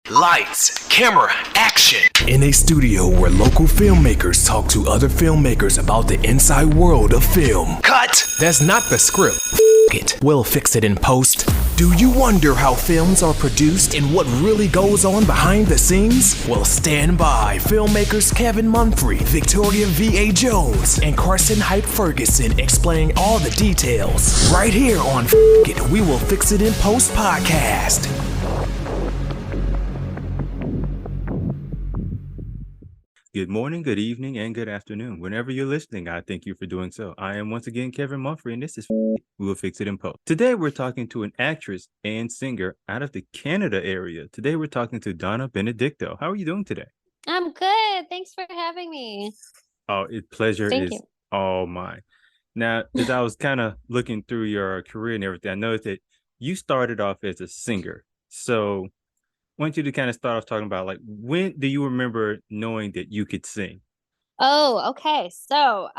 Lights, camera, action. In a studio where local filmmakers talk to other filmmakers about the inside world of film. Cut. That's not the script. It. We'll fix it in post. Do you wonder how films are produced and what really goes on behind the scenes? Well, stand by. Filmmakers Kevin Munfrey, Victoria V.A. Jones, and Carson Hype Ferguson explain all the details. Right here on It, We Will Fix It in Post podcast. Good morning, good evening, and good afternoon. Whenever you're listening, I thank you for doing so. I am once again Kevin Munfrey, and this is We Will Fix It in Post. Today, we're talking to an actress and singer out of the Canada area. Today, we're talking to Donna Benedicto. How are you doing today? I'm good. Thanks for having me. Oh, pleasure Thank is you. all mine. Now, as I was kind of looking through your career and everything, I noticed that you started off as a singer. So I want you to kind of start off talking about, like, when do you remember knowing that you could sing? Oh, okay. So,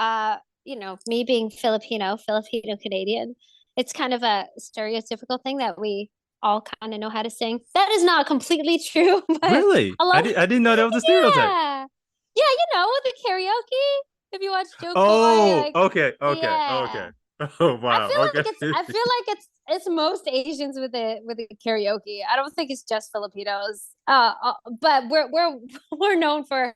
me being Filipino Canadian, it's kind of a stereotypical thing that we all kind of know how to sing. That is not completely true, but Really? I didn't know that was a stereotype. yeah, with the karaoke. If you watch Joe Oh, Coy, okay. Oh, wow. I feel like it's most Asians with the karaoke. I don't think it's just Filipinos. But we're known for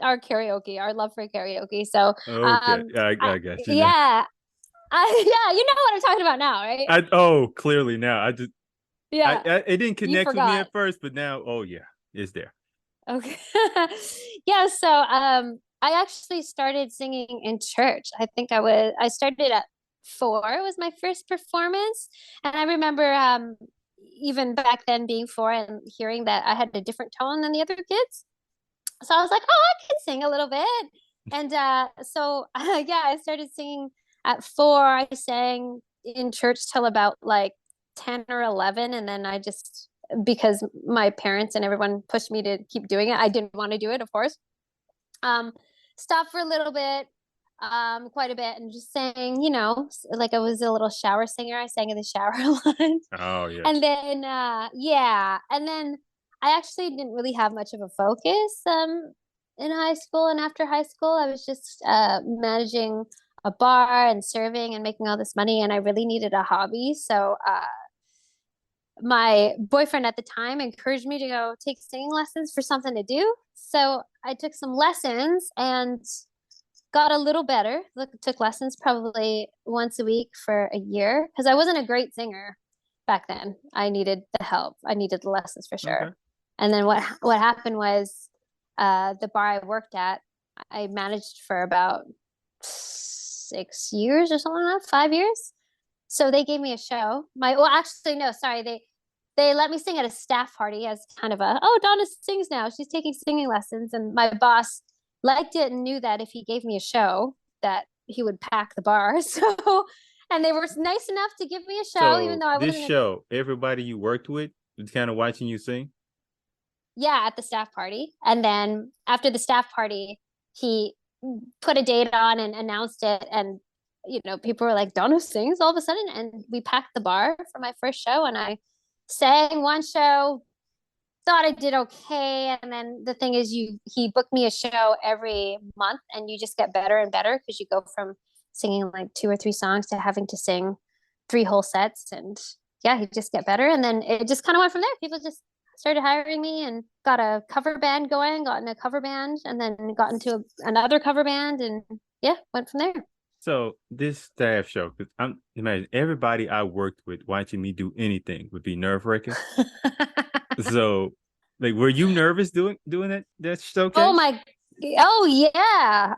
our karaoke, our love for karaoke. So Okay, I got you. yeah, you know what I'm talking about now, right? Clearly now. It didn't connect with me forgot. at first, but now, oh yeah, it's there. Okay. Yeah, so I actually started singing in church. I started at 4 was my first performance, and I remember even back then being 4 and hearing that I had a different tone than the other kids. So I was like, oh, I can sing a little bit. And I started singing at 4. I sang in church till about like 10 or 11, and then I just, because my parents and everyone pushed me to keep doing it, I didn't want to do it, of course. Stopped for a little bit, quite a bit, and just sang, like I was a little shower singer. I sang in the shower a lot. Oh yeah. And then, and then I actually didn't really have much of a focus in high school and after high school. I was just managing a bar and serving and making all this money, and I really needed a hobby. So my boyfriend at the time encouraged me to go take singing lessons for something to do. So I took some lessons and got a little better. Took lessons probably once a week for a year because I wasn't a great singer back then. I needed the help. I needed the lessons for sure. Okay. And then what happened was the bar I worked at, I managed for about 6 years or something like that, 5 years. So they gave me a show. They let me sing at a staff party as kind of Donna sings now. She's taking singing lessons. And my boss liked it and knew that if he gave me a show that he would pack the bar. So, and they were nice enough to give me a show, even though I wasn't. This show, everybody you worked with was kind of watching you sing? Yeah, at the staff party. And then after the staff party, he put a date on and announced it. And, people were like, Donna sings all of a sudden. And we packed the bar for my first show. And I sang one show, thought I did okay. And then the thing is, he booked me a show every month, and you just get better and better because you go from singing like 2 or 3 songs to having to sing 3 whole sets. And yeah, you just get better. And then it just kind of went from there. People just started hiring me and got a cover band going, got in a cover band, and then got into another cover band, and yeah, went from there. So this staff show, because imagine everybody I worked with watching me do anything would be nerve-wracking. So, like, were you nervous doing that showcase? Oh yeah.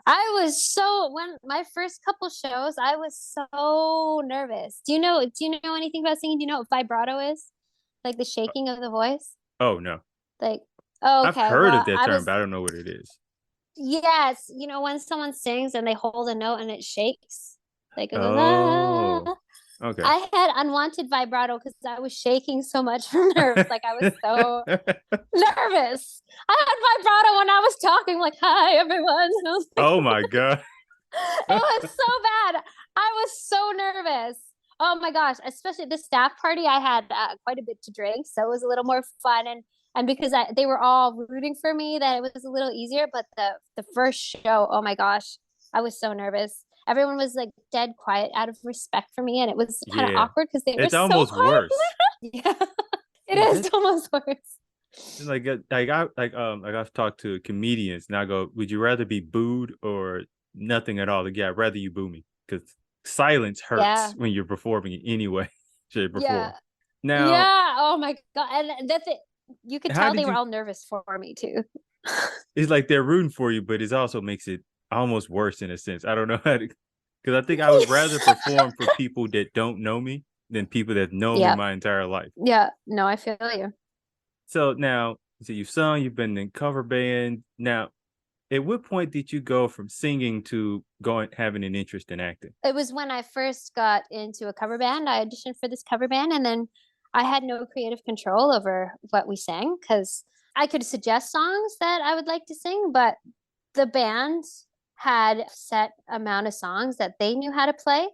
When my first couple shows, I was so nervous. Do you know anything about singing? Do you know what vibrato is? Like the shaking of the voice? Oh no. Like, oh, okay. I've heard of that term, but I don't know what it is. Yes, when someone sings and they hold a note and it shakes, like it goes, oh, okay. I had unwanted vibrato because I was shaking so much from nerves. Like I was so nervous. I had vibrato when I was talking, like, "Hi, everyone." I was like, oh my god, it was so bad. I was so nervous. Oh my gosh! Especially the staff party, I had quite a bit to drink, so it was a little more fun. And And because they were all rooting for me, that it was a little easier. But the first show, oh my gosh, I was so nervous. Everyone was like dead quiet out of respect for me, and it was kind of Yeah. awkward because they were It's so almost quiet. worse. Yeah, it Yeah, is almost worse. I've talked to comedians and I go, would you rather be booed or nothing at all? Like, yeah, I'd rather you boo me because silence Yeah, hurts when you're performing anyway, shape or yeah, form. Now, yeah. Oh my God, and that's it. You could how tell did they were you? all nervous for me too. It's like they're rooting for you, but it also makes it almost worse in a sense. I don't know how to, because I think I would rather perform for people that don't know me than people that know me Yeah, my entire life. yeah. No, I feel you. So now, so you've sung, you've been in cover band. Now, at what point did you go from singing to going having an interest in acting? It was when I first got into a cover band. I auditioned for this cover band, and then I had no creative control over what we sang because I could suggest songs that I would like to sing, but the band had a set amount of songs that they knew how to play.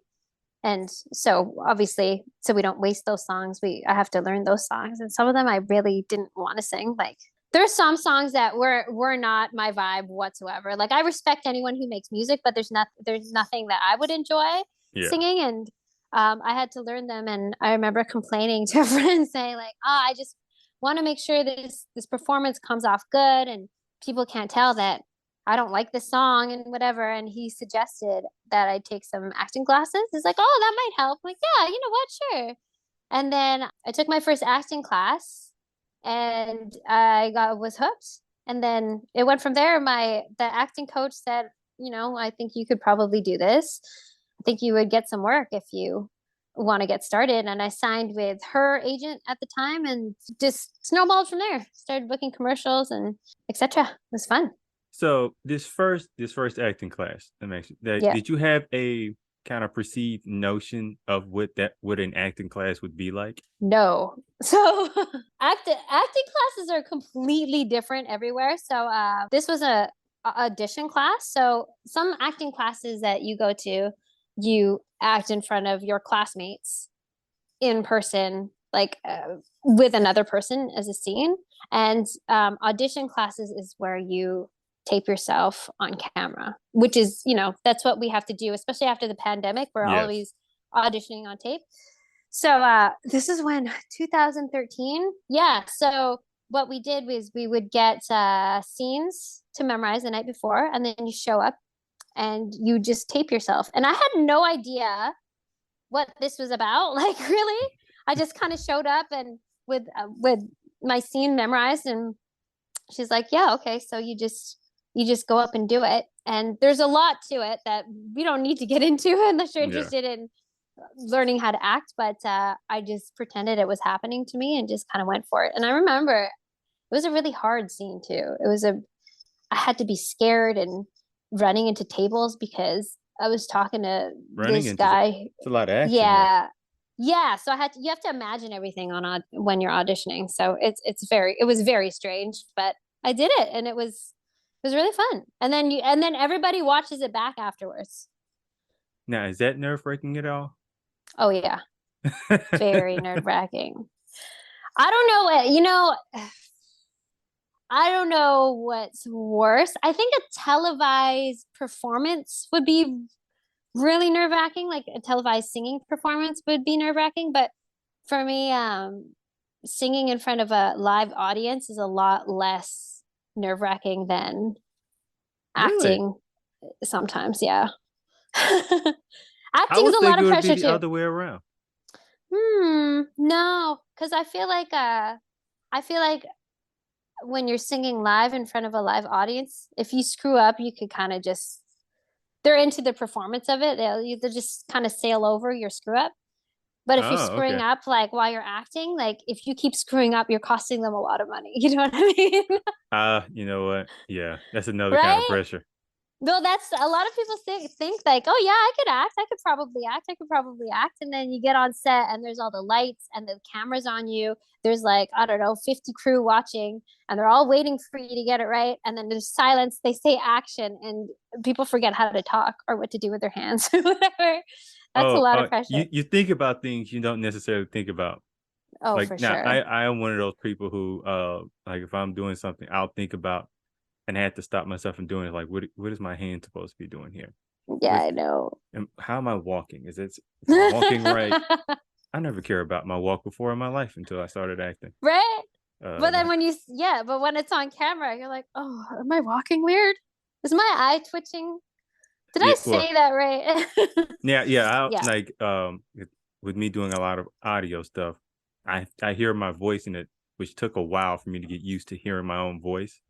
And so obviously, so we don't waste those songs, I have to learn those songs. And some of them I really didn't want to sing. Like there's some songs that were not my vibe whatsoever. Like I respect anyone who makes music, but there's nothing that I would enjoy Yeah. singing. And I had to learn them. And I remember complaining to a friend saying like, oh, I just want to make sure this performance comes off good and people can't tell that I don't like this song and whatever. And he suggested that I take some acting classes. He's like, oh, that might help. I'm like, yeah, you know what? Sure. And then I took my first acting class and was hooked. And then it went from there. The acting coach said, I think you could probably do this. I think you would get some work if you want to get started. And I signed with her agent at the time and just snowballed from there. Started booking commercials and etc. It was fun. So this first acting class, Yeah. did you have a kind of perceived notion of what an acting class would be like? No. So acting classes are completely different everywhere. So this was a audition class. So some acting classes that you go to, you act in front of your classmates in person, like with another person as a scene. And audition classes is where you tape yourself on camera, which is, that's what we have to do, especially after the pandemic. We're Yes. always auditioning on tape. So this is when 2013. Yeah. So what we did was we would get scenes to memorize the night before, and then you show up and you just tape yourself. And I had no idea what this was about. Like, really, I just kind of showed up and with my scene memorized, and she's like, "Yeah, okay, so you just go up and do it." And there's a lot to it that we don't need to get into unless you're interested in learning how to act. But I just pretended it was happening to me and just kind of went for it. And I remember it was a really hard scene too. I had to be scared and running into tables because I was talking to this guy. It's a lot of action. Yeah. Yeah. So you have to imagine everything when you're auditioning. So it was very strange, but I did it and it was really fun. And then everybody watches it back afterwards. Now, is that nerve-wracking at all? Oh yeah. Very nerve-wracking. I don't know I don't know what's worse. I think a televised performance would be really nerve-wracking. Like a televised singing performance would be nerve-wracking. But for me, singing in front of a live audience is a lot less nerve-wracking than acting sometimes. Yeah. Acting is a lot of pressure too. The other way around. No, because I feel like when you're singing live in front of a live audience, if you screw up, you could kind of just, they're into the performance of it. They'll just kind of sail over your screw up. But if you're screwing up, like while you're acting, like if you keep screwing up, you're costing them a lot of money. You know what I mean? You know what? Yeah, that's another kind of pressure. Well, that's a lot of people think like, oh yeah, I could act. I could probably act. And then you get on set and there's all the lights and the cameras on you. There's like, I don't know, 50 crew watching and they're all waiting for you to get it right. And then there's silence. They say action and people forget how to talk or what to do with their hands or whatever. That's a lot of pressure. You think about things you don't necessarily think about. Oh, Like for now, I sure. I am one of those people who like if I'm doing something, I'll think about and I have to stop myself from doing it. Like what is my hand supposed to be doing here? Yeah, What I know. how am I walking? Is I walking right? I never care about my walk before in my life until I started acting. Right? But then Like when yeah, but when it's on camera, you're like, oh, am I walking weird? Is my eye twitching? Did yeah, I well, say that right? yeah. I Yeah. like with me doing a lot of audio stuff, I hear my voice in it, which took a while for me to get used to hearing my own voice.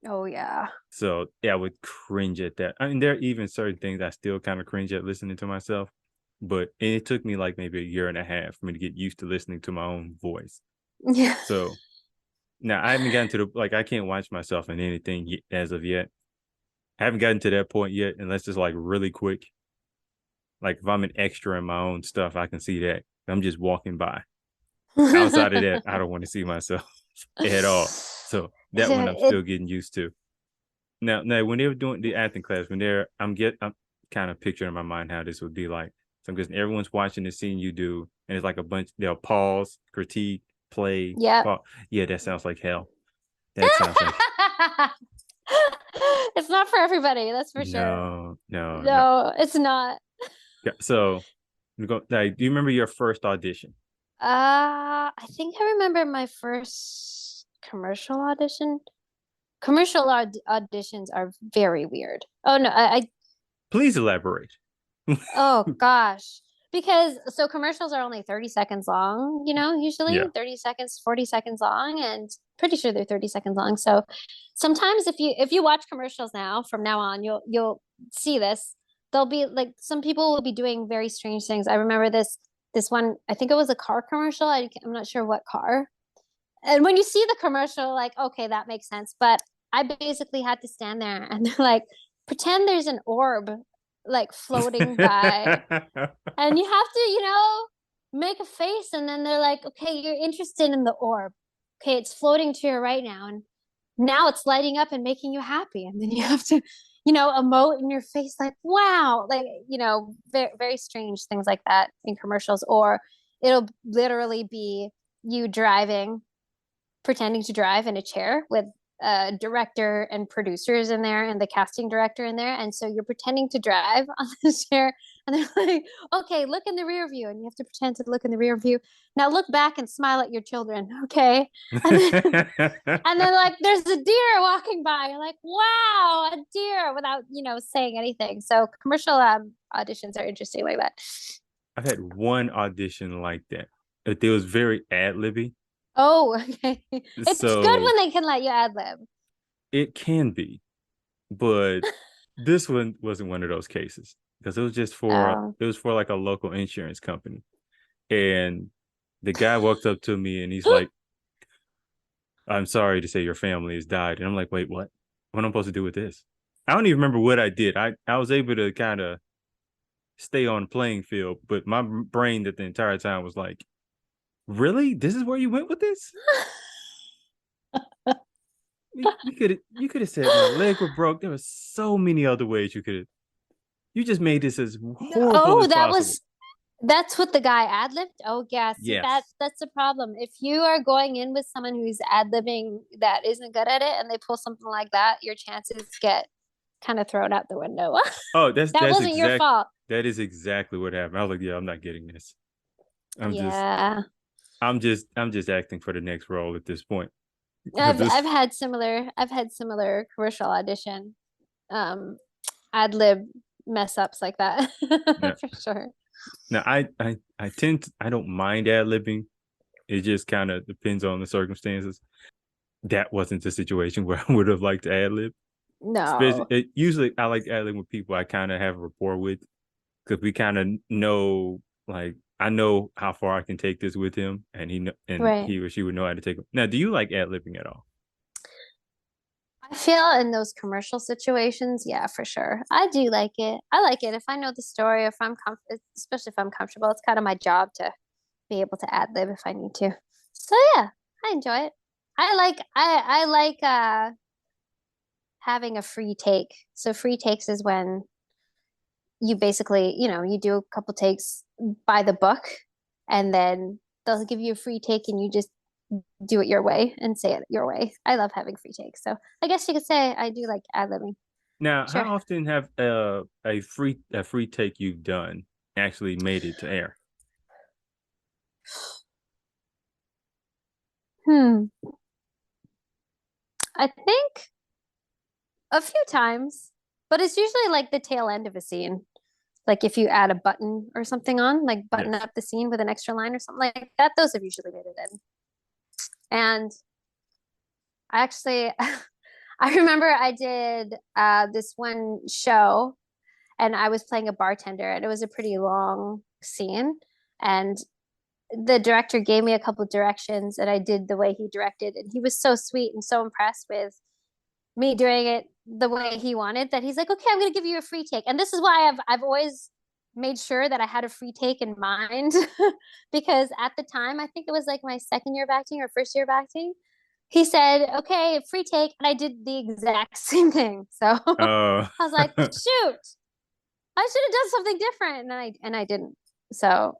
Oh, yeah. So yeah, I would cringe at that. I mean, there are even certain things I still kind of cringe at listening to myself, but it took me like maybe a year and a half for me to get used to listening to my own voice. Yeah. So now I haven't gotten to the like I can't watch myself in anything as of yet. I haven't gotten to that point yet, unless it's like really quick. Like if I'm an extra in my own stuff, I can see that. I'm just walking by. Outside of that, I don't want to see myself at all. So that one I'm It still getting used to. Now when they were doing the acting class, I'm kind of picturing in my mind how this would be like. So I'm guessing everyone's watching the scene you do, and it's like a bunch. They'll pause, critique, play. Yep. Pause. Yeah, that sounds like hell. That sounds like It's not for everybody, that's for sure. no. No, it's not. Yeah, so we go. Like, do you remember your first audition? I think I remember my first commercial audition. Commercial auditions are very weird. Oh no, Please elaborate. oh gosh. Because so commercials are only 30 seconds long, usually Yeah. 30 seconds, 40 seconds long, and pretty sure they're 30 seconds long. So sometimes if you watch commercials now, from now on, you'll see this. They'll be like some people will be doing very strange things. I remember this one, I think it was a car commercial. I'm not sure what car. And when you see the commercial, like, okay, that makes sense. But I basically had to stand there and they're like, pretend there's an orb like floating by and you have to, make a face. And then they're like, okay, you're interested in the orb. Okay, it's floating to your right now. And now it's lighting up and making you happy. And then you have to, emote in your face like, wow, like, very, very strange things like that in commercials. Or it'll literally be you driving, pretending to drive in a chair with a director and producers in there and the casting director in there. And so you're pretending to drive on the chair and they're like, okay, look in the rear view. And you have to pretend to look in the rear view. Now look back and smile at your children. Okay. And then, and then like there's a deer walking by. You're like, wow, a deer without, saying anything. So commercial auditions are interesting like that. I've had one audition like that. It was very ad-libby. Oh, okay. It's good So when they can let you ad lib. it can be, but this one wasn't one of those cases because Oh. it was for like a local insurance company. And the guy walked up to me and he's like, I'm sorry to say your family has died. And I'm like, wait, what? What am I supposed to do with this? I don't even remember what I did. I was able to kind of stay on the playing field, but my brain that the entire time was like, really? This is where you went with this? You could have said my leg were broke. There were so many other ways you could have. You just made this as horrible Oh, as possible. that's what the guy ad libbed. Oh yeah, see Yes. that's the problem. If you are going in with someone who's ad libbing that isn't good at it and they pull something like that, your chances get kind of thrown out the window. Oh, That wasn't your fault. that is exactly what happened. I was like, yeah, I'm not getting this. I'm just Yeah. I'm just acting for the next role at this point. I've This I've had similar I've had similar commercial audition um ad lib mess ups like that now, for sure. now I don't mind ad libbing. It just kind of depends on the circumstances. That wasn't the situation where I would have liked to ad lib. No. Usually I like ad lib with people I kind of have a rapport with because we kind of know, like, I know how far I can take this with him, and Right. he or she would know how to take it. Now, do you like ad libbing at all? I feel in those commercial situations, yeah, for sure. I do like it. I like it if I know the story, if I'm especially if I'm comfortable. It's kind of my job to be able to ad lib if I need to. So yeah, I enjoy it. I like having a free take. So free takes is when you basically, you do a couple takes by the book and then they'll give you a free take and you just do it your way and say it your way. I love having free takes. So I guess you could say I do like ad-libbing. Now, Sure. how often have a free take you've done actually made it to air? Hmm. I think a few times, but it's usually like the tail end of a scene. Like if you add a button or something on, like button Yes. up the scene with an extra line or something like that, those have usually made it in. And I actually, I remember I did this one show and I was playing a bartender and it was a pretty long scene. And the director gave me a couple directions and I did the way he directed. And he was so sweet and so impressed with me doing it the way he wanted that he's like, okay, I'm going to give you a free take. And this is why I've always made sure that I had a free take in mind because at the time, I think it was like my second year of acting or first year of acting. He said, okay, free take. And I did the exact same thing. So I was like, shoot, I should have done something different. And I didn't. So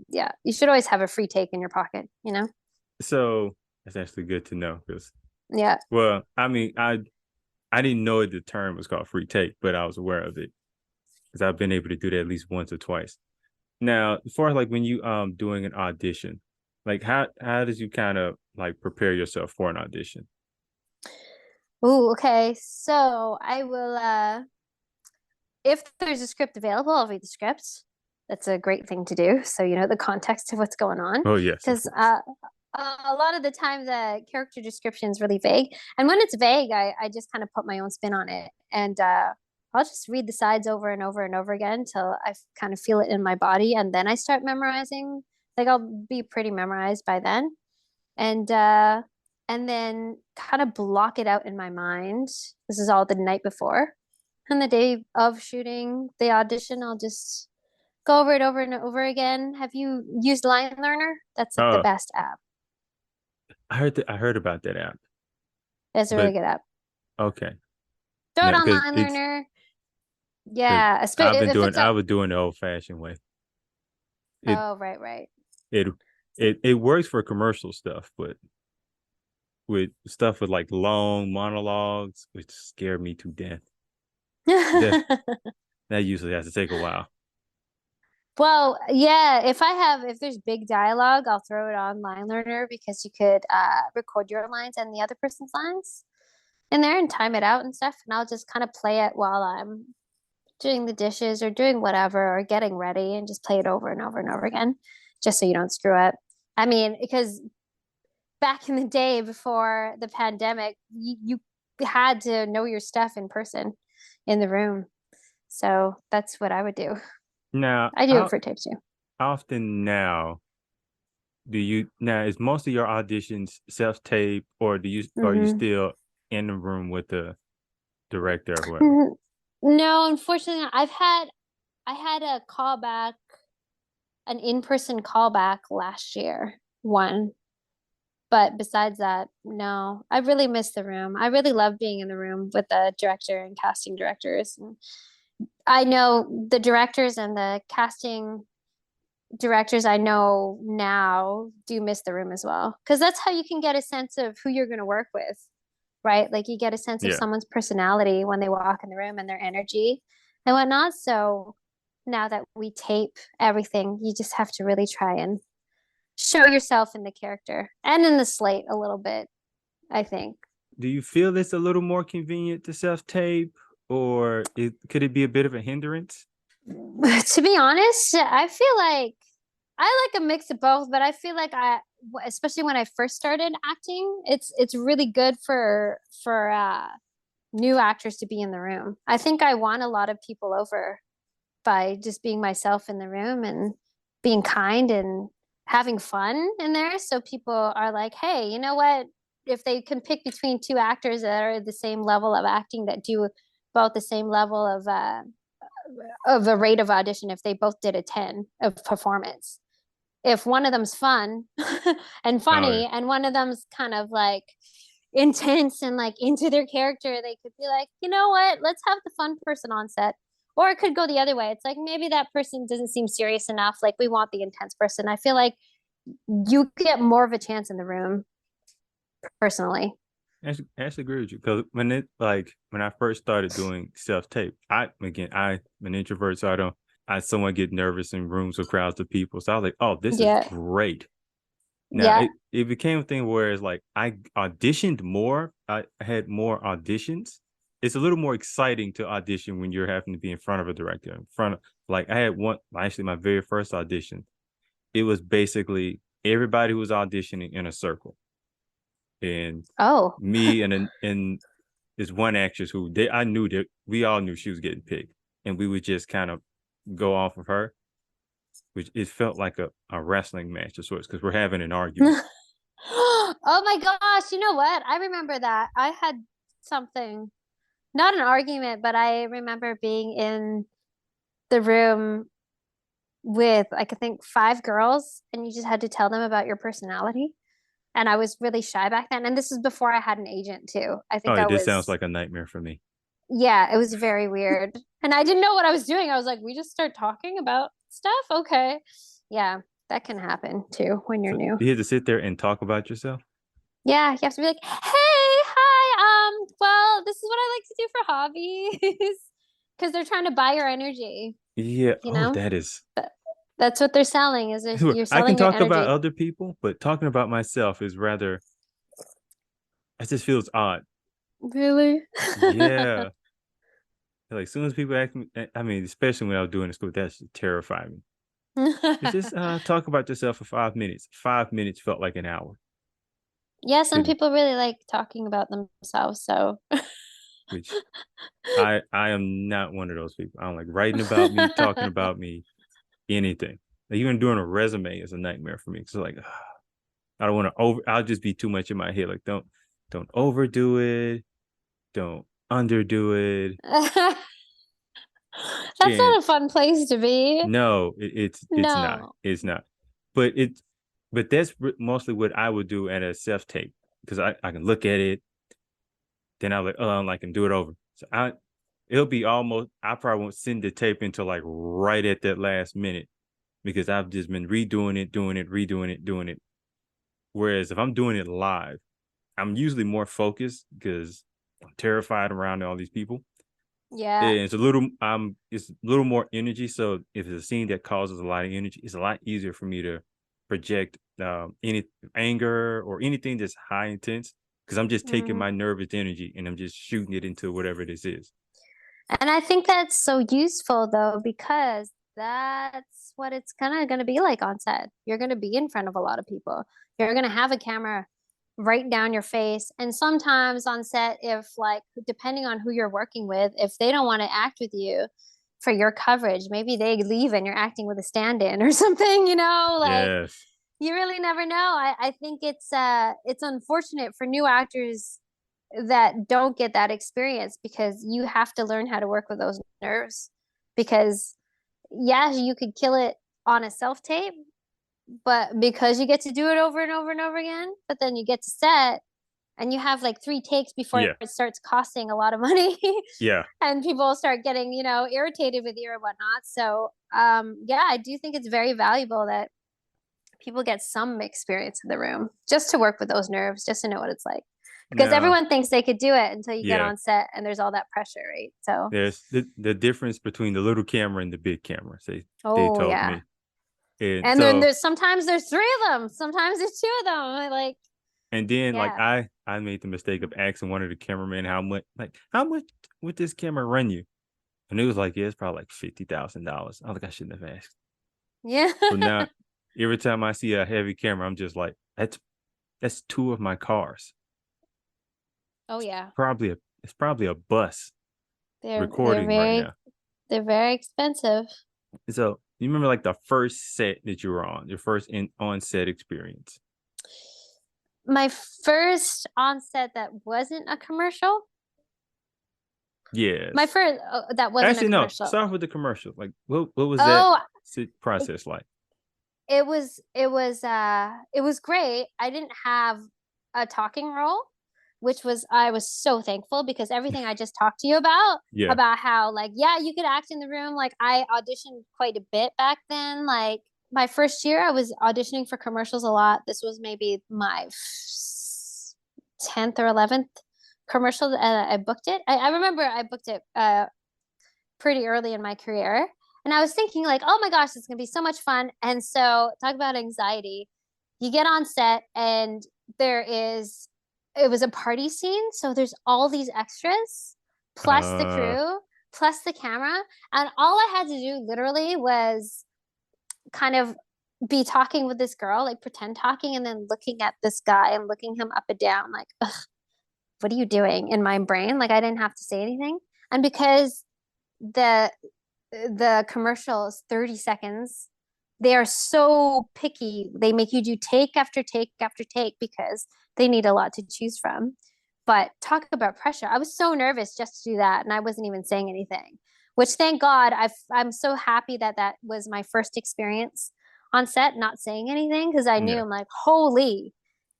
yeah, you should always have a free take in your pocket, you know? So that's actually good to know because, Yeah. well, I mean, I didn't know the term was called free take, but I was aware of it because I've been able to do that at least once or twice. Now, as far as like when you doing an audition, like how does you kind of like prepare yourself for an audition? Oh, okay. So I will if there's a script available, I'll read the script. That's a great thing to do. So you know the context of what's going on. Oh yes, of Because course. a lot of the time the character description is really vague. And when it's vague, I just kind of put my own spin on it. And I'll just read the sides over and over and over again until I kind of feel it in my body. And then I start memorizing. Like I'll be pretty memorized by then. And and then kind of block it out in my mind. This is all the night before. And the day of shooting the audition, I'll just go over it over and over again. Have you used Line Learner? That's like the Oh, best app. I heard about that app, It's a really but good app. okay, Throw it no, on because Line it's Learner. because Yeah, if it's I a was doing the old fashioned way. It oh right, right. it it works for commercial stuff, but with stuff with like long monologues, which scare me to death. That that usually has to take a while. Well, yeah, if there's big dialogue, I'll throw it on Line Learner because you could record your lines and the other person's lines in there and time it out and stuff. And I'll just kind of play it while I'm doing the dishes or doing whatever or getting ready and just play it over and over and over again, just so you don't screw up. I mean, because back in the day before the pandemic, you had to know your stuff in person in the room. So that's what I would do. Now, I do it for tapes too. how often now do you now is most of your auditions self tape or do you are you Hmm. still in the room with the director or whoever? No, unfortunately, I had a callback, an in-person callback last year, one. But besides that, no, I really miss the room. I really love being in the room with the director and casting directors. And I know the directors and the casting directors I know now do miss the room as well. Because that's how you can get a sense of who you're going to work with, right? Like you get a sense of Yeah. someone's personality when they walk in the room and their energy and whatnot. So now that we tape everything, you just have to really try and show yourself in the character and in the slate a little bit, I think. Do you feel it's a little more convenient to self tape or could it be a bit of a hindrance? To be honest, I feel like I like a mix of both, but I feel like especially when I first started acting, it's really good for new actors to be in the room. I think I won a lot of people over by just being myself in the room and being kind and having fun in there. So people are like, hey, you know what? If they can pick between two actors that are the same level of acting that do about the same level of a rate of audition, if they both did a 10 of performance, if one of them's fun and Oh yeah. funny and one of them's kind of like intense and like into their character, they could be like, you know what, let's have the fun person on set. Or it could go the other way. It's like maybe that person doesn't seem serious enough, like we want the intense person. I feel like you get more of a chance in the room, personally. Actually agree with you because when I first started doing self tape, I'm an introvert, so I somewhat get nervous in rooms with crowds of people. So I was like, oh, this is Yeah. great. Now Yeah. it became a thing where it's like I auditioned more. I had more auditions. It's a little more exciting to audition when you're having to be in front of a director, in front of like I had one actually my very first audition. It was basically everybody who was auditioning in a circle. And Oh. me and this one actress who I knew that we all knew she was getting picked. And we would just kind of go off of her, which it felt like a wrestling match of sorts because we're having an argument. Oh my gosh, you know what? I remember that. I had something, not an argument, but I remember being in the room with like I think 5 girls, and you just had to tell them about your personality. And I was really shy back then. And this was before I had an agent too. I Oh, think yeah, I this sounds was, like a nightmare for me. yeah, it was very weird. And I didn't know what I was doing. I was like, we just start talking about stuff. Okay. Yeah, that can happen too when you're So new. you had to sit there and talk about yourself? Yeah, you have to be like, hey, hi, well, this is what I like to do for hobbies. Because they're trying to buy your energy, Yeah. you Oh, know? that is That's what they're selling, is you're I can selling your talk about energy. other people, but talking about myself is rather it just feels odd. Really? Yeah. Like as soon as people ask me, I mean, especially when I was doing the school, that's terrifying me. It's just talk about yourself for 5 minutes. 5 minutes felt like an hour. Yeah, some Couldn't, people really like talking about themselves, so which I am not one of those people. I don't like writing about me, talking about me, anything. Like even doing a resume is a nightmare for me. So like I don't want to I'll just be too much in my head. Like don't overdo it, don't underdo it. That's And not a fun place to be. no, it's not. No. It's not. But that's mostly what I would do at a self tape because I can look at it, then I'm like, oh, I can do it over. So it'll be almost. I probably won't send the tape until like right at that last minute because I've just been redoing it, doing it, redoing it, doing it. Whereas if I'm doing it live, I'm usually more focused because I'm terrified around all these people. Yeah. And it's a little more energy. So if it's a scene that causes a lot of energy, it's a lot easier for me to project any anger or anything that's high intense because I'm just taking Mm. my nervous energy and I'm just shooting it into whatever this is. And I think that's so useful though, because that's what it's kind of going to be like on set. You're going to be in front of a lot of people. You're going to have a camera right down your face. And sometimes on set, if like, depending on who you're working with, if they don't want to act with you for your coverage, maybe they leave and you're acting with a stand-in or something, like Yes. you really never know. I think it's unfortunate for new actors that don't get that experience because you have to learn how to work with those nerves. Because yeah, you could kill it on a self tape, but because you get to do it over and over and over again, but then you get to set and you have like 3 takes before Yeah. it starts costing a lot of money. Yeah. And people start getting, irritated with you or whatnot. So yeah, I do think it's very valuable that people get some experience in the room just to work with those nerves, just to know what it's like. Because Now, everyone thinks they could do it until you get yeah, on set and there's all that pressure, right? So, there's the difference between the little camera and the big camera. They oh told yeah. me. And And then so there's 3 of them. Sometimes there's 2 of them. Like, and then like yeah. I made the mistake of asking one of the cameramen how much would this camera run you? And it was like, yeah, it's probably like $50,000. I was like, I shouldn't have asked. Yeah. So now every time I see a heavy camera, I'm just like, that's 2 of my cars. Oh yeah. It's probably a bus They're recording right very now. they're very expensive. So you remember like the first set that you were on, your first on set experience? My first onset that wasn't a commercial. My Yes. first that wasn't a Actually, no. commercial. Start with the commercial. Like, what was that Oh, process like? it was great. I didn't have a talking role, which I was so thankful because everything I just talked to you Yeah. about how like, yeah, you could act in the room. Like I auditioned quite a bit back then. Like my first year, I was auditioning for commercials a lot. This was maybe my 10th or 11th commercial, and I booked it. I remember I booked it pretty early in my career. And I was thinking like, oh my gosh, it's gonna be so much fun. And so talk about anxiety. You get on set and it was a party scene. So there's all these extras, plus the Uh, crew, plus the camera. And all I had to do literally was kind of be talking with this girl, like pretend talking, and then looking at this guy and looking him up and down, like, ugh, what are you doing in my brain? Like I didn't have to say anything. And because the commercials 30 seconds, they are so picky. They make you do take after take after take because they need a lot to choose from. But talk about pressure. I was so nervous just to do that, and I wasn't even saying anything, which thank God I'm so happy that that was my first experience on set, not saying anything, because I knew, yeah. I'm like, holy,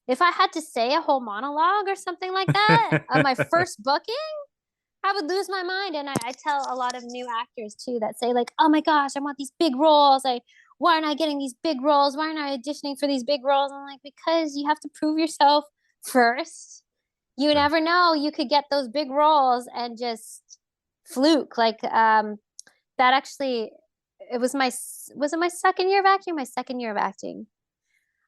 if I had to say a whole monologue or something like that on my first booking, I would lose my mind. And I tell a lot of new actors too that say like, oh my gosh, I want these big roles. Why aren't I getting these big roles? Why aren't I auditioning for these big roles? I'm like, because you have to prove yourself first. You Yeah. never know. You could get those big roles and just fluke. Like that actually, it was it my second year of acting? My second year of acting.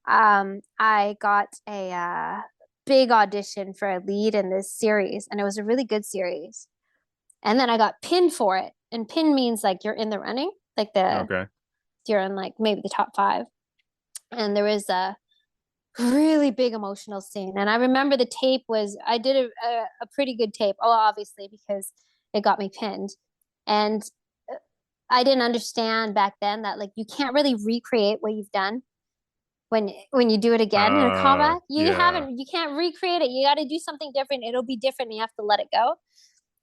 I got a big audition for a lead in this series, and it was a really good series. And then I got pinned for it. And pin means like you're in the running, like Okay. you're in like maybe the top five. And there was a really big emotional scene. And I remember the tape was, I did a pretty good tape. Oh, obviously, because it got me pinned. And I didn't understand back then that like you can't really recreate what you've done when you do it again in a callback. Yeah. You can't recreate it. You got to do something different. It'll be different. And you have to let it go.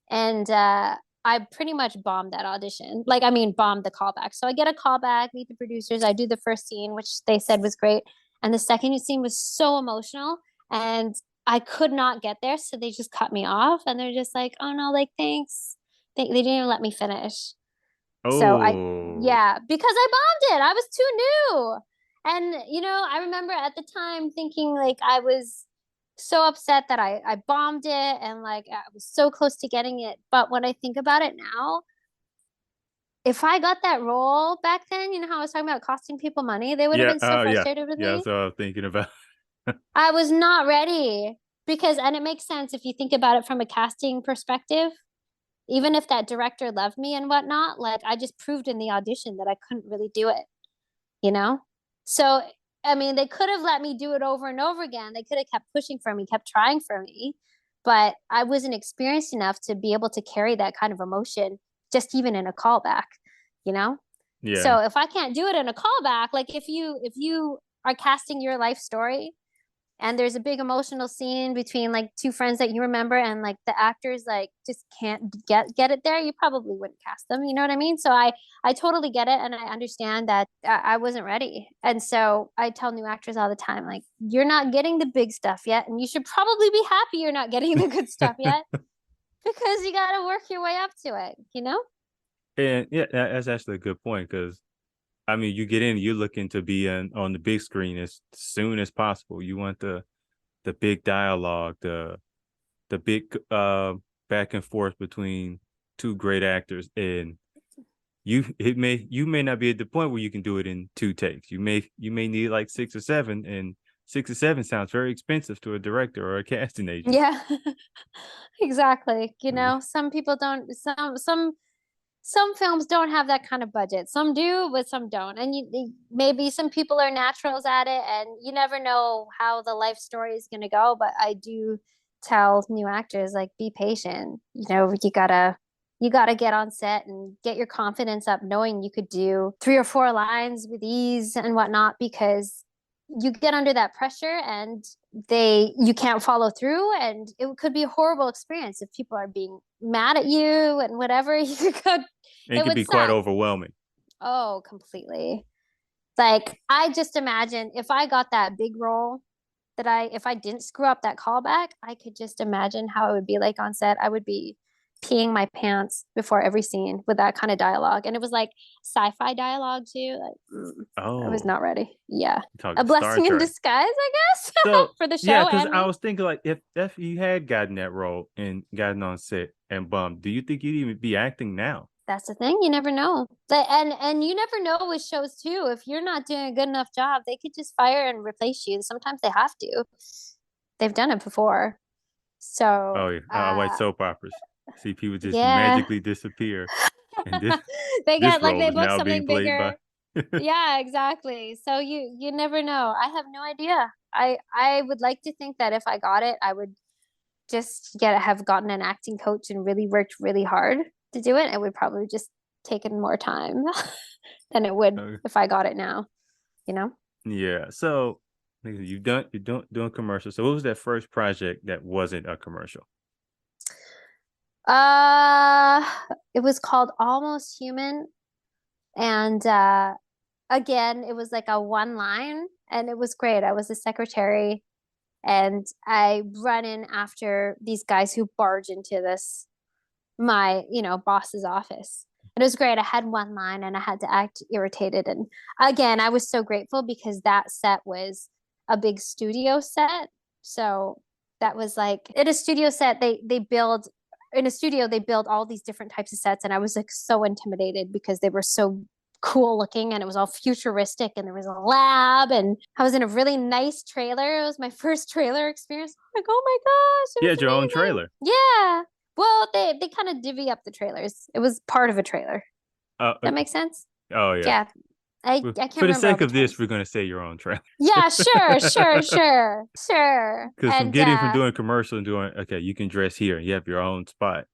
And I pretty much bombed that audition. Like, I mean, bombed the callback. So I get a callback, meet the producers. I do the first scene, which they said was great. And the second scene was so emotional. And I could not get there. So they just cut me off. And they're just like, oh no, like, thanks. They didn't even let me finish. So Oh. yeah, because I bombed it. I was too new. And, I remember at the time thinking like I was so upset that I bombed it and like I was so close to getting it. But when I think about it now, if I got that role back then, you know how I was talking about costing people money, they would have Yeah. been so Yeah. frustrated with Yeah. me. That's what I was thinking about. I was not ready because, and it makes sense if you think about it from a casting perspective. Even if that director loved me and whatnot, like I just proved in the audition that I couldn't really do it, you know? So, I mean, they could have let me do it over and over again. They could have kept pushing for me, kept trying for me, but I wasn't experienced enough to be able to carry that kind of emotion, just even in a callback, you know? Yeah. So if I can't do it in a callback, like if you are casting your life story and there's a big emotional scene between like two friends that you remember and like the actors like just can't get it there, you probably wouldn't cast them, you know what I mean? So I totally get it, and I understand that I wasn't ready. And so I tell new actors all the time, like, you're not getting the big stuff yet, and you should probably be happy you're not getting the good stuff yet, because you got to work your way up to it, you know? And yeah, that's actually a good point because I mean, you get in, you're looking to be on the big screen as soon as possible. You want the big dialogue, the big back and forth between two great actors, and you may not be at the point where you can do it in two takes. You may need like 6 or 7, and 6 or 7 sounds very expensive to a director or a casting agent. Yeah. Exactly. Some people don't, some films don't have that kind of budget. Some do, but some don't. And maybe some people are naturals at it, and you never know how the life story is going to go. But I do tell new actors, like, be patient. You gotta get on set and get your confidence up, knowing you could do 3 or 4 lines with ease and whatnot, because you get under that pressure and you can't follow through, and it could be a horrible experience if people are being mad at you and whatever. And it It can would be quite suck. overwhelming. Oh, completely. Like, I just imagine if I got that big role, if I didn't screw up that callback, I could just imagine how it would be like on set. I would be peeing my pants before every scene with that kind of dialogue. And it was like sci-fi dialogue too. Like, I was Oh, not ready. Yeah. talking A Star blessing in Trek. disguise, I guess, So for the yeah, show because and I me. was thinking like if you had gotten that role and gotten on set and bummed, do you think you'd even be acting now? That's the thing. You never know. And you never know with shows too. If you're not doing a good enough job, they could just fire and replace you. Sometimes they have to. They've done it before. Oh So, yeah, white soap operas. See people just yeah. magically disappear, and this They this get like role they is book now being something played by. bigger. Yeah, exactly. So you never know. I have no idea. I would like to think that if I got it, I would just have gotten an acting coach and really worked really hard to do it. It would probably just taken more time than it would Uh, if I got it now, you know? yeah. So you're doing commercials. So what was that first project that wasn't a commercial? Uh it was called Almost Human. And again, it was like a one line and it was great. I was a secretary and I run in after these guys who barge into my boss's office, and it was great. I had one line and I had to act irritated, and again I was so grateful because that set was a big studio set. So that was like in a studio set, they build in a studio, they build all these different types of sets, and I was like so intimidated because they were so cool looking and it was all futuristic and there was a lab and I was in a really nice trailer. It was my first trailer experience. Like, oh my gosh, it You was had your own amazing. trailer. Yeah. Well, they kind of divvy up the trailers. It was part of a trailer. That makes sense? Oh yeah. Yeah. I Well, can't for the remember all sake the of this, terms. we're gonna say your own trailer. Yeah, sure, sure, sure, sure. Because And from doing commercial and doing okay, you can dress here. You have your own spot.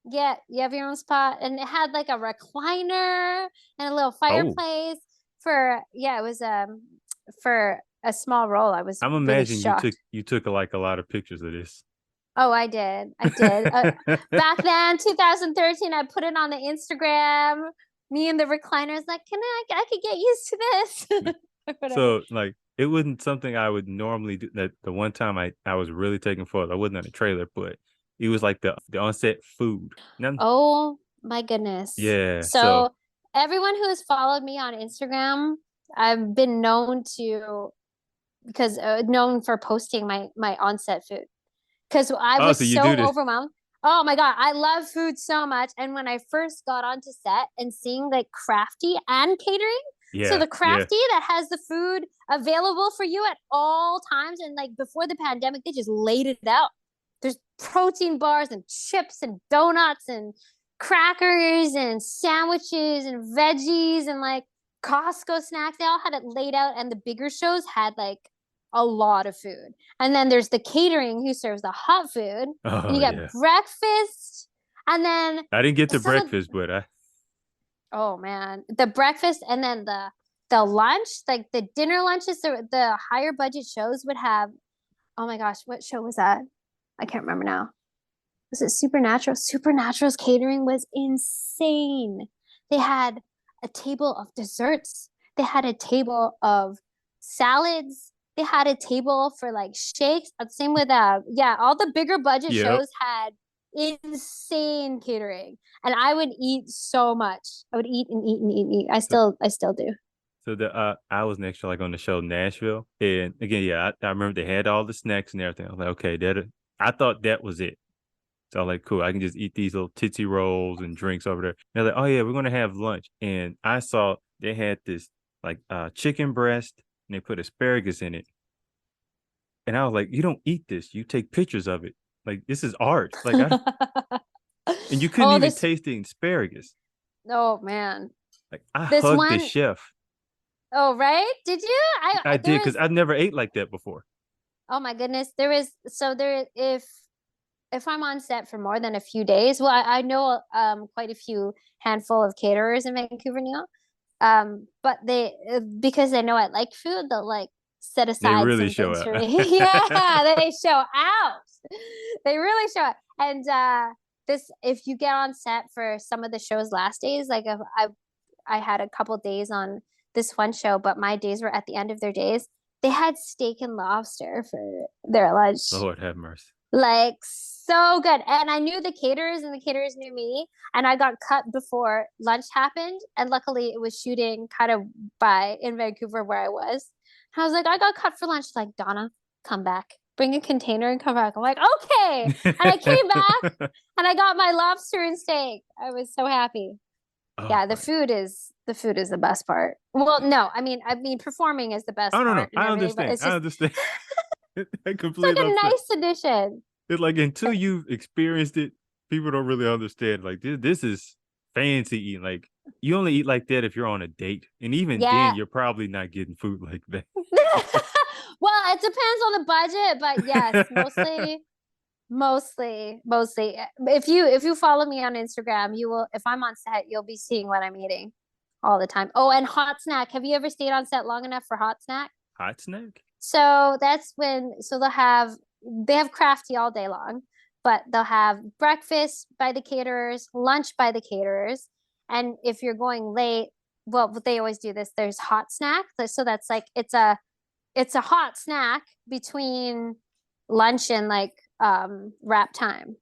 yeah, you have your own spot, and it had like a recliner and a little Oh, fireplace for yeah, it was for a small role. I was I'm really imagining shocked. you took like a lot of pictures of this. Oh, I did. I did. Back then, 2013, I put it on the Instagram. Me and the recliners, like, I could get used to this. Or whatever. So like it wasn't something I would normally do. That the one time I was really taking photos, I wasn't on a trailer, but it was like the on-set food. Oh my goodness. Yeah. So So everyone who has followed me on Instagram, I've been known for posting my on-set food. Because I oh, was so you do so this? overwhelmed. Oh my God, I love food so much. And when I first got onto set and seeing like crafty and catering, so Yeah, the yeah. crafty that has the food available for you at all times, and like before the pandemic, they just laid it out. There's protein bars and chips and donuts and crackers and sandwiches and veggies and like Costco snacks. They all had it laid out, and the bigger shows had like a lot of food. And then there's the catering who serves the hot food, and Oh you get yeah. breakfast, and then I didn't get the some of breakfast, but I oh man, the breakfast, and then the lunch, like the dinner lunches, the higher budget shows would have. Oh my gosh, what show was that? I can't remember now. Was it Supernatural? Supernatural's catering was insane. They had a table of desserts. They had a table of salads. They had a table for like shakes. Same with yeah, all the bigger budget yep. shows had insane catering. And I would eat so much. I would eat and eat and eat and eat. I still do. So I was next to like on the show Nashville, and again, yeah, I remember they had all the snacks and everything. I was like, okay, I thought that was it. So I was like, cool, I can just eat these little Tootsie Rolls and drinks over there. And they're like, oh yeah, we're gonna have lunch, and I saw they had this like chicken breast, and they put asparagus in it, and I was like, you don't eat this, you take pictures of it. Like this is art. Like and you couldn't Oh, even this taste the asparagus. oh man. Like I This hugged the one chef. oh right? Did you? I There did because was I've never ate like that before. oh my goodness. There if I'm on set for more than a few days, well, I know quite a few handful of caterers in Vancouver, New York. But they because they know I like food, they'll like set They aside really some show things for out. me. Yeah, they show out. They really show out. And this if you get on set for some of the show's last days, like if I had a couple days on this one show, but my days were at the end of their days. They had steak and lobster for their lunch. Lord have mercy. Like so good. And I knew the caterers and the caterers knew me. And I got cut before lunch happened. And luckily it was shooting kind of by in Vancouver where I was. And I was like, I got cut for lunch. Like, Donna, come back. Bring a container and come back. I'm like, okay. And I came back and I got my lobster and steak. I was so happy. Oh, Yeah, right. the food is the best part. Well, no, I mean performing is the best Oh, no. part and I everything, but understand. it's I just understand. I it's like completely a understand. nice addition. It's like until you've experienced it, people don't really understand. Like this is fancy eating. Like you only eat like that if you're on a date, and even then, Yeah. you're probably not getting food like that. Well, it depends on the budget, but yes, mostly. If you follow me on Instagram, you will, if I'm on set, you'll be seeing what I'm eating all the time. Oh, and hot snack. Have you ever stayed on set long enough for hot snack? Hot snack? So that's when, so they have crafty all day long, but they'll have breakfast by the caterers, lunch by the caterers. And if you're going late, well, but they always do this, there's hot snack. So that's like, it's a hot snack between lunch and like wrap time,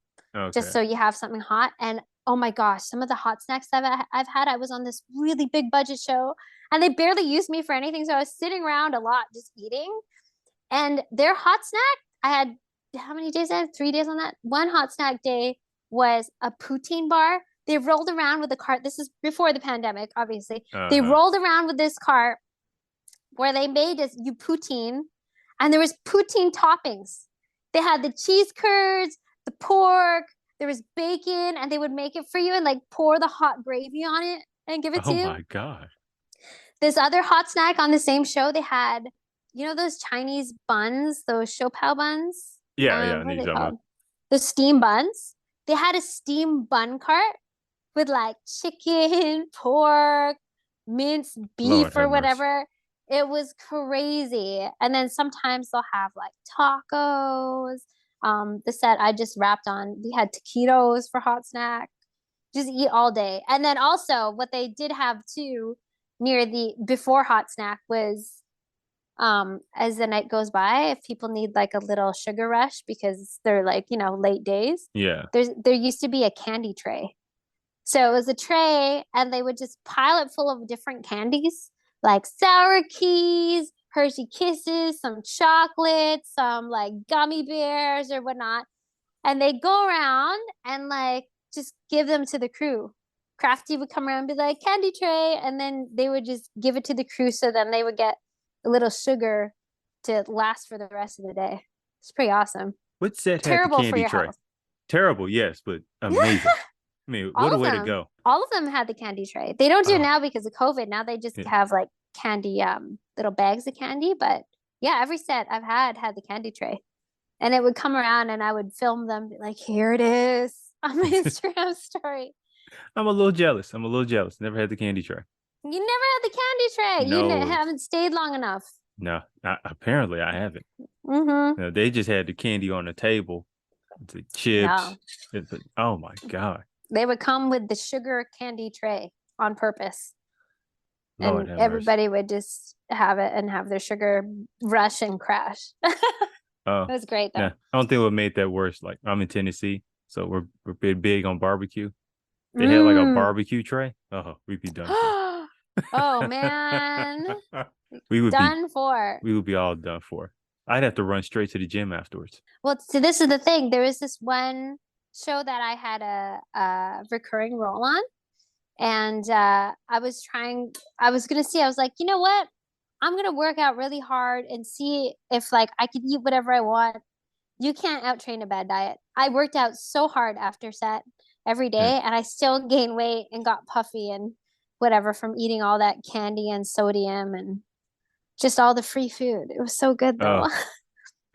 just Okay. so you have something hot. And oh my gosh, some of the hot snacks that I've had, I was on this really big budget show and they barely used me for anything. So I was sitting around a lot just eating. And their hot snack, I had how many days? I had 3 days on that. One hot snack day was a poutine bar. They rolled around with a cart. This is before the pandemic, obviously. They Uh-huh. rolled around with this cart where they made this you poutine, and there was poutine toppings. They had the cheese curds, the pork, there was bacon, and they would make it for you and like pour the hot gravy on it and give it to Oh you. my God. This other hot snack on the same show, they had, those Chinese buns, those shopao buns. Yeah, yeah, I What need are they talking about. called? The steam buns. They had a steam bun cart with like chicken, pork, minced Lord beef, or have mercy. whatever. It was crazy. And then sometimes they'll have like tacos. The set I just wrapped on, we had taquitos for hot snack. Just eat all day. And then also what they did have too near the before hot snack was as the night goes by, if people need like a little sugar rush because they're like, late days, Yeah. there used to be a candy tray. So it was a tray and they would just pile it full of different candies, like sour keys, Hershey Kisses, some chocolates, some like gummy bears or whatnot. And they go around and like just give them to the crew. Crafty would come around and be like, candy tray. And then they would just give it to the crew. So then they would get a little sugar to last for the rest of the day. It's pretty awesome. What set had the Terrible for candy your tray? health. Terrible, yes, but amazing. I mean, what All a of way to them. go. All of them had the candy tray. They don't do it Oh, now because of COVID. Now they just yeah. have like candy, little bags of candy. But yeah, every set I've had the candy tray. And it would come around and I would film them, be like, here it is on my Instagram story. I'm a little jealous. I'm a little jealous. Never had the candy tray. You never had the candy tray. You No, haven't stayed long enough. no. Apparently, I haven't. Mm-hmm. No, they just had the candy on the table, the chips. No, Oh my God, they would come with the sugar candy tray on purpose. Lord And have mercy. everybody would just have it and have their sugar rush and crash. Oh, It was great yeah. though. I don't think what made that worse. Like I'm in Tennessee, so we're big on barbecue. They had like a Mm. barbecue tray. Oh, we'd be done for. Oh man, we would be done for. we would be all done for. I'd have to run straight to the gym afterwards. Well, so this is the thing. There was this one show that I had a recurring role on, and I was gonna see. I was like, you know what? I'm gonna work out really hard and see if like I could eat whatever I want. You can't out train a bad diet. I worked out so hard after set every Yeah. day, and I still gained weight and got puffy and whatever from eating all that candy and sodium and just all the free food. It was so good though.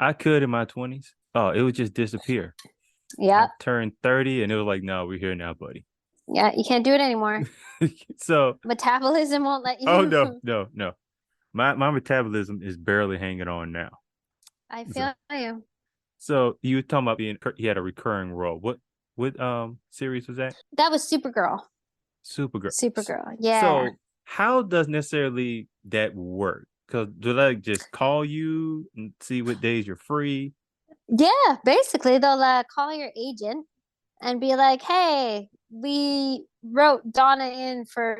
I could in my 20s. Oh, it would just disappear. I Yeah. turned 30 and it was like, no, we're here now, buddy. Yeah, you can't do it anymore. So, Metabolism won't let oh no, you. no, no. My metabolism is barely hanging on now. I So, feel you. so you were talking about he had a recurring role. What series was that? That was Supergirl. Supergirl. Supergirl. Yeah. So how does necessarily that work? Because do they just call you and see what days you're free? Yeah, basically they'll call your agent and be like, "Hey, we wrote Donna in for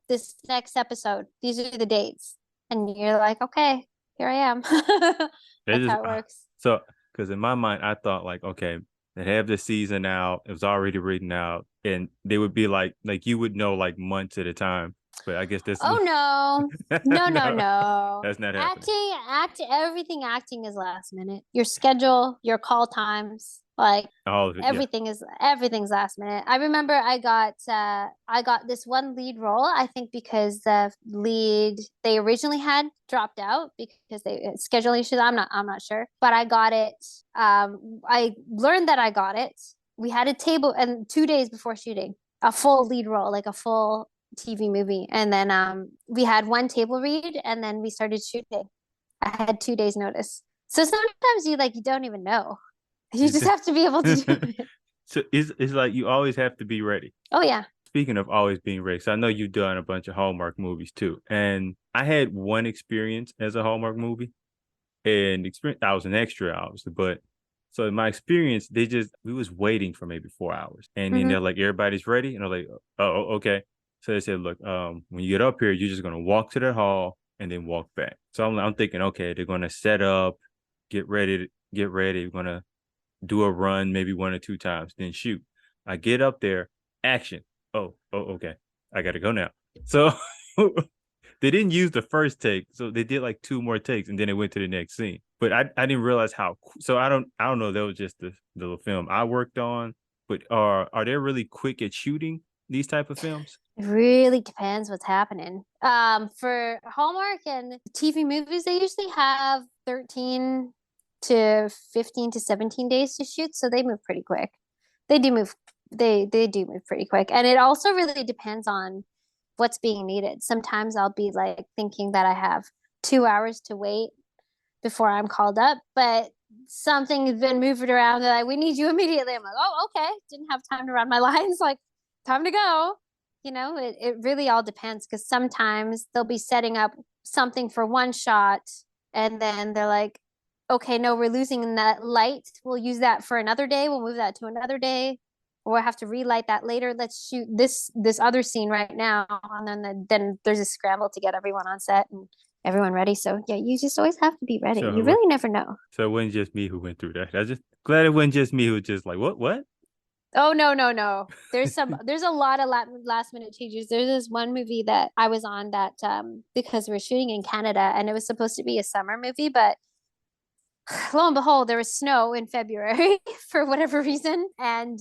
this next episode. These are the dates." And you're like, "Okay, here I am." They That's just how it works. so because in my mind I thought like, okay, they have the season out, it was already written out, and they would be like you would know like months at a time. But I guess this Oh no. No, no, no, no. that's not happening. Everything acting is last minute. Your schedule, your call times, like All of it, yeah. everything's last minute. I remember I got this one lead role, I think because the lead they originally had dropped out because they scheduling issues. I'm not sure. But I got it. I learned that I got it. We had a table and 2 days before shooting, a full lead role, like a full TV movie. And then we had one table read and then we started shooting. I had 2 days notice. So sometimes you don't even know. You just have to be able to do it. So it's like you always have to be ready. Oh yeah. Speaking of always being ready, so I know you've done a bunch of Hallmark movies too. And I had one experience as a Hallmark movie, and experience I was an extra, obviously, but so in my experience, we was waiting for maybe 4 hours. And then they're Mm-hmm. like, everybody's ready. And I'm like, oh, okay. So they said, look, when you get up here, you're just gonna walk to the hall and then walk back. So I'm thinking, okay, they're gonna set up, get ready, we're gonna do a run maybe one or two times, then shoot. I get up there, action. Okay. I gotta go now. So they didn't use the first take, so they did like two more takes, and then it went to the next scene. But I didn't realize how. So I don't know. That was just the film I worked on. But are they really quick at shooting these type of films? It really depends what's happening. For Hallmark and TV movies, they usually have 13 to 15 to 17 days to shoot, so they move pretty quick. They do move they do move pretty quick. And it also really depends on what's being needed. Sometimes I'll be like thinking that I have 2 hours to wait before I'm called up, but something's been moved around. They're like, we need you immediately. I'm like, oh, okay. Didn't have time to run my lines. Like, time to go. It really all depends because sometimes they'll be setting up something for one shot and then they're like, okay, no, we're losing that light. We'll use that for another day. We'll move that to another day. Or we'll have to relight that later. Let's shoot this other scene right now. And then there's a scramble to get everyone on set and everyone ready. So yeah, you just always have to be ready. You So really never know. so it wasn't just me who went through that. I just glad it wasn't just me who just like what? Oh no, no, no. There's a lot of last minute changes. There's this one movie that I was on that because we're shooting in Canada and it was supposed to be a summer movie, but lo and behold, there was snow in February for whatever reason. And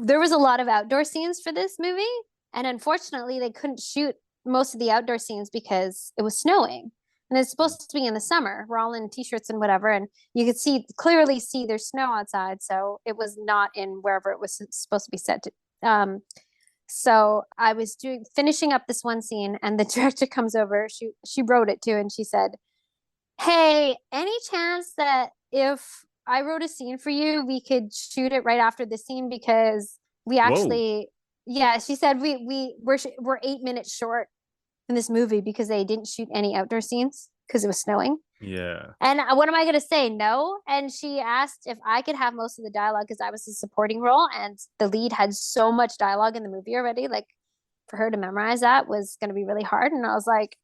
there was a lot of outdoor scenes for this movie. And unfortunately, they couldn't shoot most of the outdoor scenes because it was snowing. And it's supposed to be in the summer. We're all in t-shirts and whatever. And you could clearly see there's snow outside. So it was not in wherever it was supposed to be set to. So I was finishing up this one scene and the director comes over. She wrote it too. And she said, hey, any chance that if I wrote a scene for you, we could shoot it right after the scene because we Whoa. actually, yeah, she said we're 8 minutes short in this movie because they didn't shoot any outdoor scenes because it was snowing. Yeah. And what am I going to say? No. And she asked if I could have most of the dialogue because I was a supporting role and the lead had so much dialogue in the movie already. Like for her to memorize that was going to be really hard. And I was like,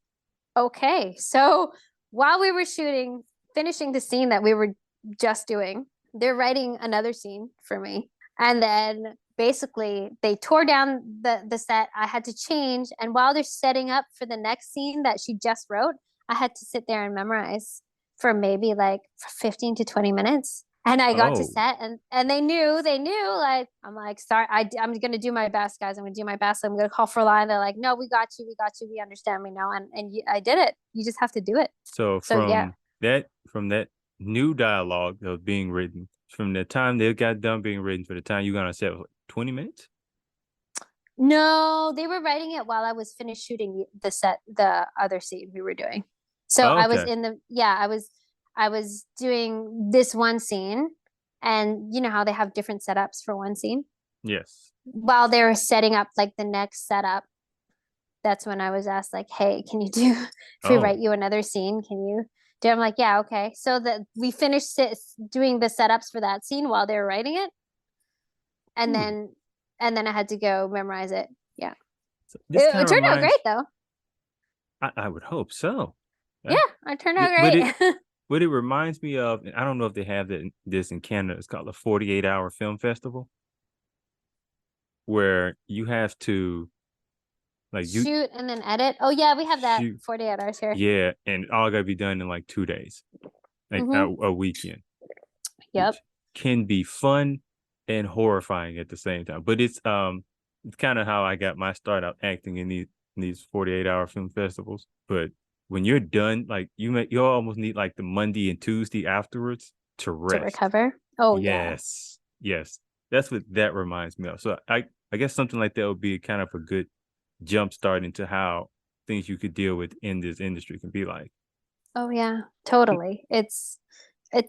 okay. So while we were shooting, finishing the scene that we were just doing, they're writing another scene for me. And then basically they tore down the set. I had to change. And while they're setting up for the next scene that she just wrote, I had to sit there and memorize for maybe like 15 to 20 minutes. And I got to Oh. set and they knew like I'm like sorry I'm gonna do my best guys, I'm gonna do my best, I'm gonna call for a line. They're like, no, we got you, we understand, we know. I did it. You just have to do it. So So yeah. from that new dialogue that was being written, from the time they got done being written for the time you got on set, was like 20 minutes? No, they were writing it while I was finished shooting the other scene we were doing. So Oh, I was okay. in the yeah, I was doing this one scene and you know how they have different setups for one scene? Yes. While they were setting up like the next setup, that's when I was asked like, hey, can you do if we write Oh. you another scene, can you I'm like, yeah, okay. So that we finished doing the setups for that scene while they were writing it, and Ooh. then I had to go memorize it. Yeah, So this kind it of turned out reminds. great though. I would hope so. Yeah, Uh, it turned out but it great. what it reminds me of, and I don't know if they have this in Canada. It's called a 48-hour film festival, where you have to like you Shoot and then edit. Oh yeah, we have that shoot, 48 hours here. yeah, and all got to be done in like 2 days, like Mm-hmm. a weekend, Yep. which can be fun and horrifying at the same time. But it's kind of how I got my start out acting in these 48-hour film festivals. But when you're done, like you almost need like the Monday and Tuesday afterwards to To rest. recover. Oh yeah. Yes, yes, that's what that reminds me of. So I guess something like that would be kind of a good jump start into how things you could deal with in this industry can be like. Oh yeah, totally. It's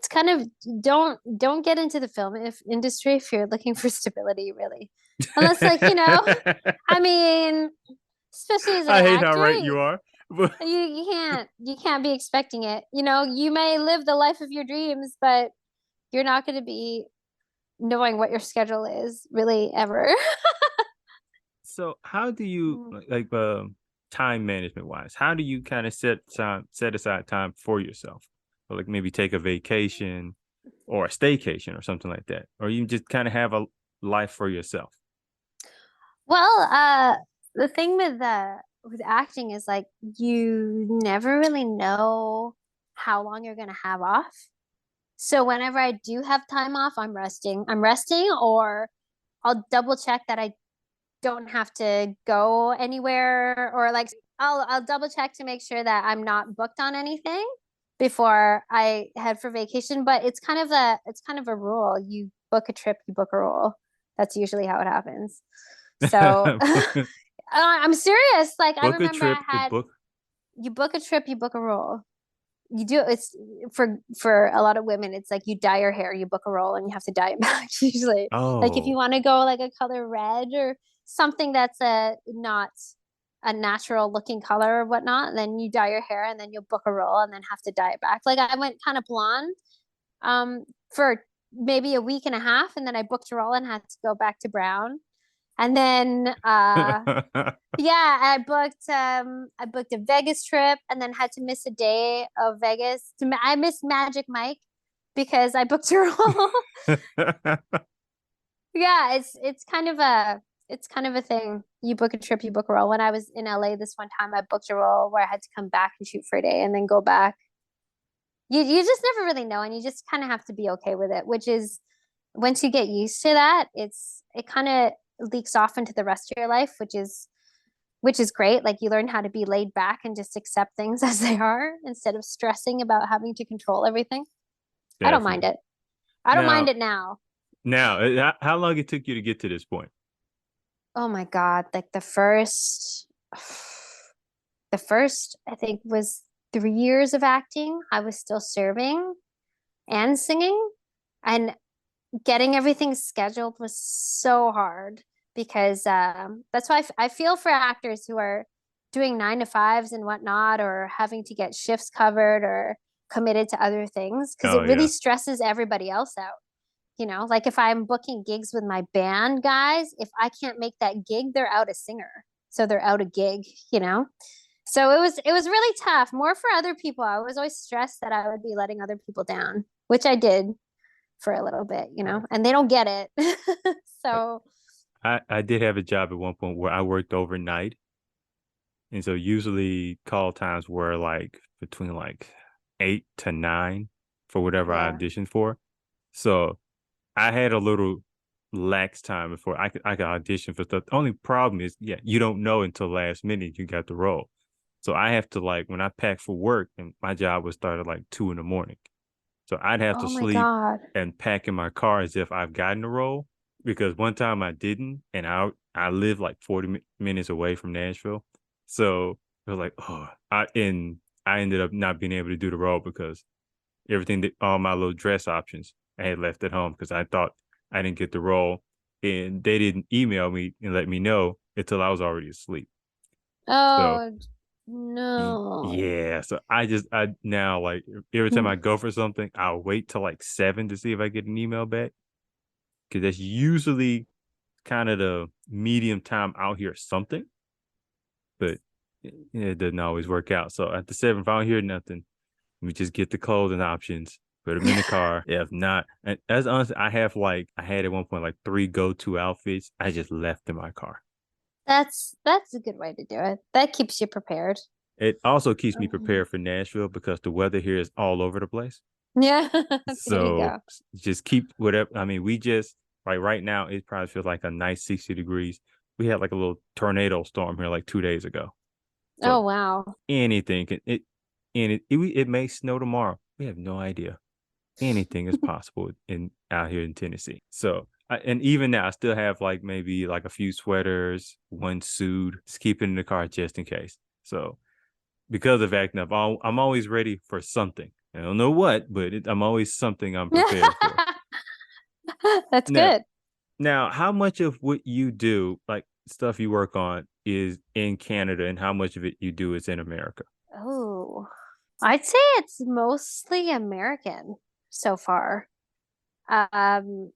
kind of don't get into the film if industry if you're looking for stability, really. Unless like, I mean, especially as an I hate how actor, right you are. But you can't be expecting it. You may live the life of your dreams, but you're not going to be knowing what your schedule is really ever. so how do you Mm. like time management wise? How do you kind of set aside time for yourself? Or like maybe take a vacation or a staycation or something like that. Or you just kind of have a life for yourself. Well, the thing with acting is like you never really know how long you're gonna have off. So whenever I do have time off, I'm resting. I'm resting, or I'll double check that I don't have to go anywhere, or like I'll double check to make sure that I'm not booked on anything before I head for vacation. But it's kind of a rule. You book a trip, you book a role. That's usually how it happens. So I'm serious. Like I Book a remember I trip to had book. you book a trip, you book a role. You do it's for a lot of women, it's like you dye your hair, you book a role, and you have to dye it back usually. Like if you Oh. want to go like a color red or something that's a not a natural looking color or whatnot, then you dye your hair and then you'll book a role and then have to dye it back. Like I went kind of blonde for maybe a week and a half, and then I booked a role and had to go back to brown. And then yeah, I booked a Vegas trip and then had to miss a day of Vegas. I missed Magic Mike because I booked a role. Yeah, it's kind of a thing. You book a trip, you book a role. When I was in LA this one time, I booked a role where I had to come back and shoot for a day and then go back. You just never really know, and you just kind of have to be okay with it, which is once you get used to that, it kind of leaks off into the rest of your life, which is great. Like you learn how to be laid back and just accept things as they are instead of stressing about having to control everything. I don't mind Definitely. it. I don't mind Now, it now. how long it took you to get to this point? Oh my God. Like the first I think was 3 years of acting. I was still serving and singing, and getting everything scheduled was so hard because that's why I feel for actors who are doing 9 to 5s and whatnot, or having to get shifts covered or committed to other things, because Oh it really yeah. stresses everybody else out. Like if I'm booking gigs with my band guys, if I can't make that gig, they're out a singer. So they're out a gig. So it was really tough, more for other people. I was always stressed that I would be letting other people down, which I did for a little bit, and they don't get it. So, I did have a job at one point where I worked overnight. And so usually call times were like between like 8 to 9 for whatever I yeah. auditioned for. So I had a little lax time before I could audition for stuff. The only problem is, yeah, you don't know until last minute you got the role. So I have to like when I pack for work, and my job would start at like 2 in the morning. So I'd have to Oh my sleep God. and pack in my car as if I've gotten the role, because one time I didn't, and I live like 40 minutes away from Nashville. So it was like, oh, I ended up not being able to do the role because all my little dress options I had left at home because I thought I didn't get the role, and they didn't email me and let me know until I was already asleep. So Oh, No. Yeah, so I now like every time I go for something, I'll wait till like 7 to see if I get an email back because that's usually kind of the medium time out here something, but it doesn't always work out. So at the 7, if I don't hear nothing, we just get the clothing options, put them in the car. If not, and that's honestly, I had at one point like 3 go-to outfits. I just left in my car. That's a good way to do it. That keeps you prepared. It also keeps me Mhm. prepared for Nashville because the weather here is all over the place. Yeah, there you So go. just keep whatever. I mean, we just like right now, it probably feels like a nice 60 degrees. We had like a little tornado storm here like 2 days ago. Oh So wow. anything can it may snow tomorrow. We have no idea. Anything is possible in out here in Tennessee. So and even now, I still have like maybe like a few sweaters, one suit, just keep it in the car just in case. So because of acting up, I'm always ready for something. I don't know what, but I'm always something I'm prepared for. That's Now, good. now, how much of what you do, like stuff you work on, is in Canada, and how much of it you do is in America? Oh, I'd say it's mostly American so far. Um,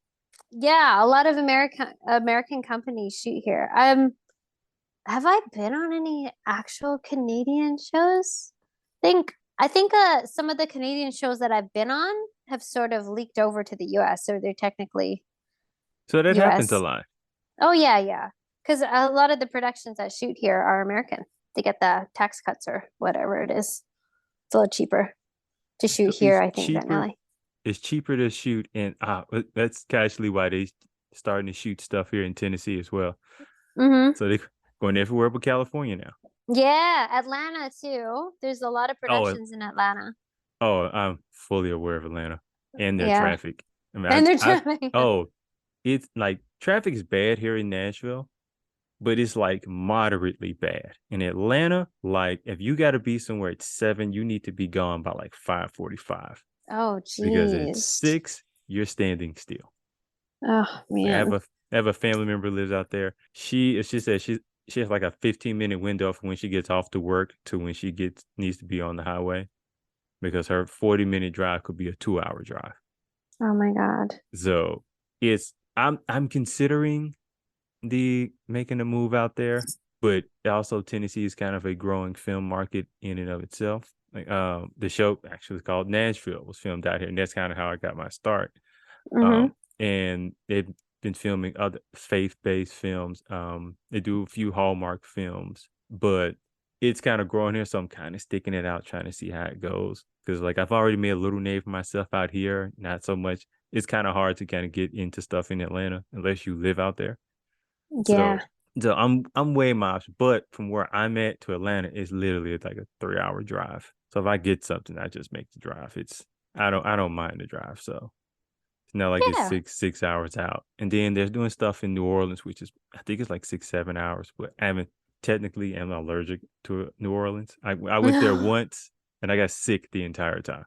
yeah, a lot of American companies shoot here. Have I been on any actual Canadian shows? I think some of the Canadian shows that I've been on have sort of leaked over to the US, so they're technically So that happens a US. lot. Oh yeah, yeah. Because a lot of the productions that shoot here are American. They get the tax cuts or whatever it is. It's a little cheaper to shoot So here, I think, than LA. it's cheaper to shoot in that's actually why they starting to shoot stuff here in Tennessee as well. Mm-hmm. So they going everywhere but California now. Yeah, Atlanta too. There's a lot of Oh, productions in Atlanta. oh, I'm fully aware of Atlanta and their Yeah. traffic. I mean, And they're I trying. oh, it's like traffic is bad here in Nashville, but it's like moderately bad. In Atlanta, like if you got to be somewhere at 7, you need to be gone by like 5:45 Oh, because at geez. 6 you're standing still. Oh, Like man. I have a family member who lives out there. She said she has like a 15-minute window from when she gets off to work to when she gets needs to be on the highway because her 40-minute drive could be a 2-hour drive. Oh my God. So it's I'm considering the making a move out there, but also Tennessee is kind of a growing film market in and of itself. Like the show actually is called Nashville was filmed out here, and that's kind of how I got my start. Mm-hmm. And they've been filming other faith-based films. They do a few Hallmark films, but it's kind of growing here, so I'm kind of sticking it out, trying to see how it goes. Because like I've already made a little name for myself out here, not so much. It's kind of hard to kind of get into stuff in Atlanta unless you live out there. So, Yeah. so I'm weighing my options, but from where I'm at to Atlanta, it's literally like a 3-hour drive. So if I get something, I just make the drive. I don't mind the drive. So it's not like it's Yeah. 6 hours out. And then they're doing stuff in New Orleans, which is I think it's like 6 7 hours. But I haven't technically am allergic to New Orleans. I went there once and I got sick the entire time.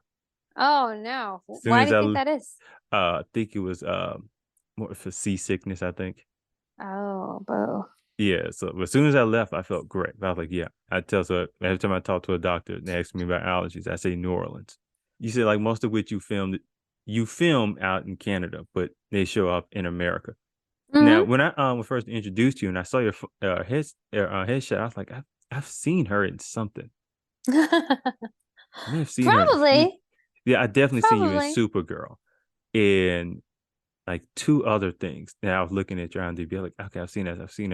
Oh no. As soon Why do as you think that is? I think it was more for seasickness. I think. Oh, boo. Yeah, so as soon as I left, I felt great. I was like, yeah. I tell so every time I talk to a doctor and they ask me about allergies, I say New Orleans. You said like most of which you film out in Canada, but they show up in America. Now, Mm-hmm. when I was first introduced to you and I saw your headshot, I was like, I've seen her in something. I may have seen her. Probably. Yeah, I definitely seen you in Probably. Supergirl and like 2 other things. And I was looking at your IMDb, like, okay, I've seen that. I've seen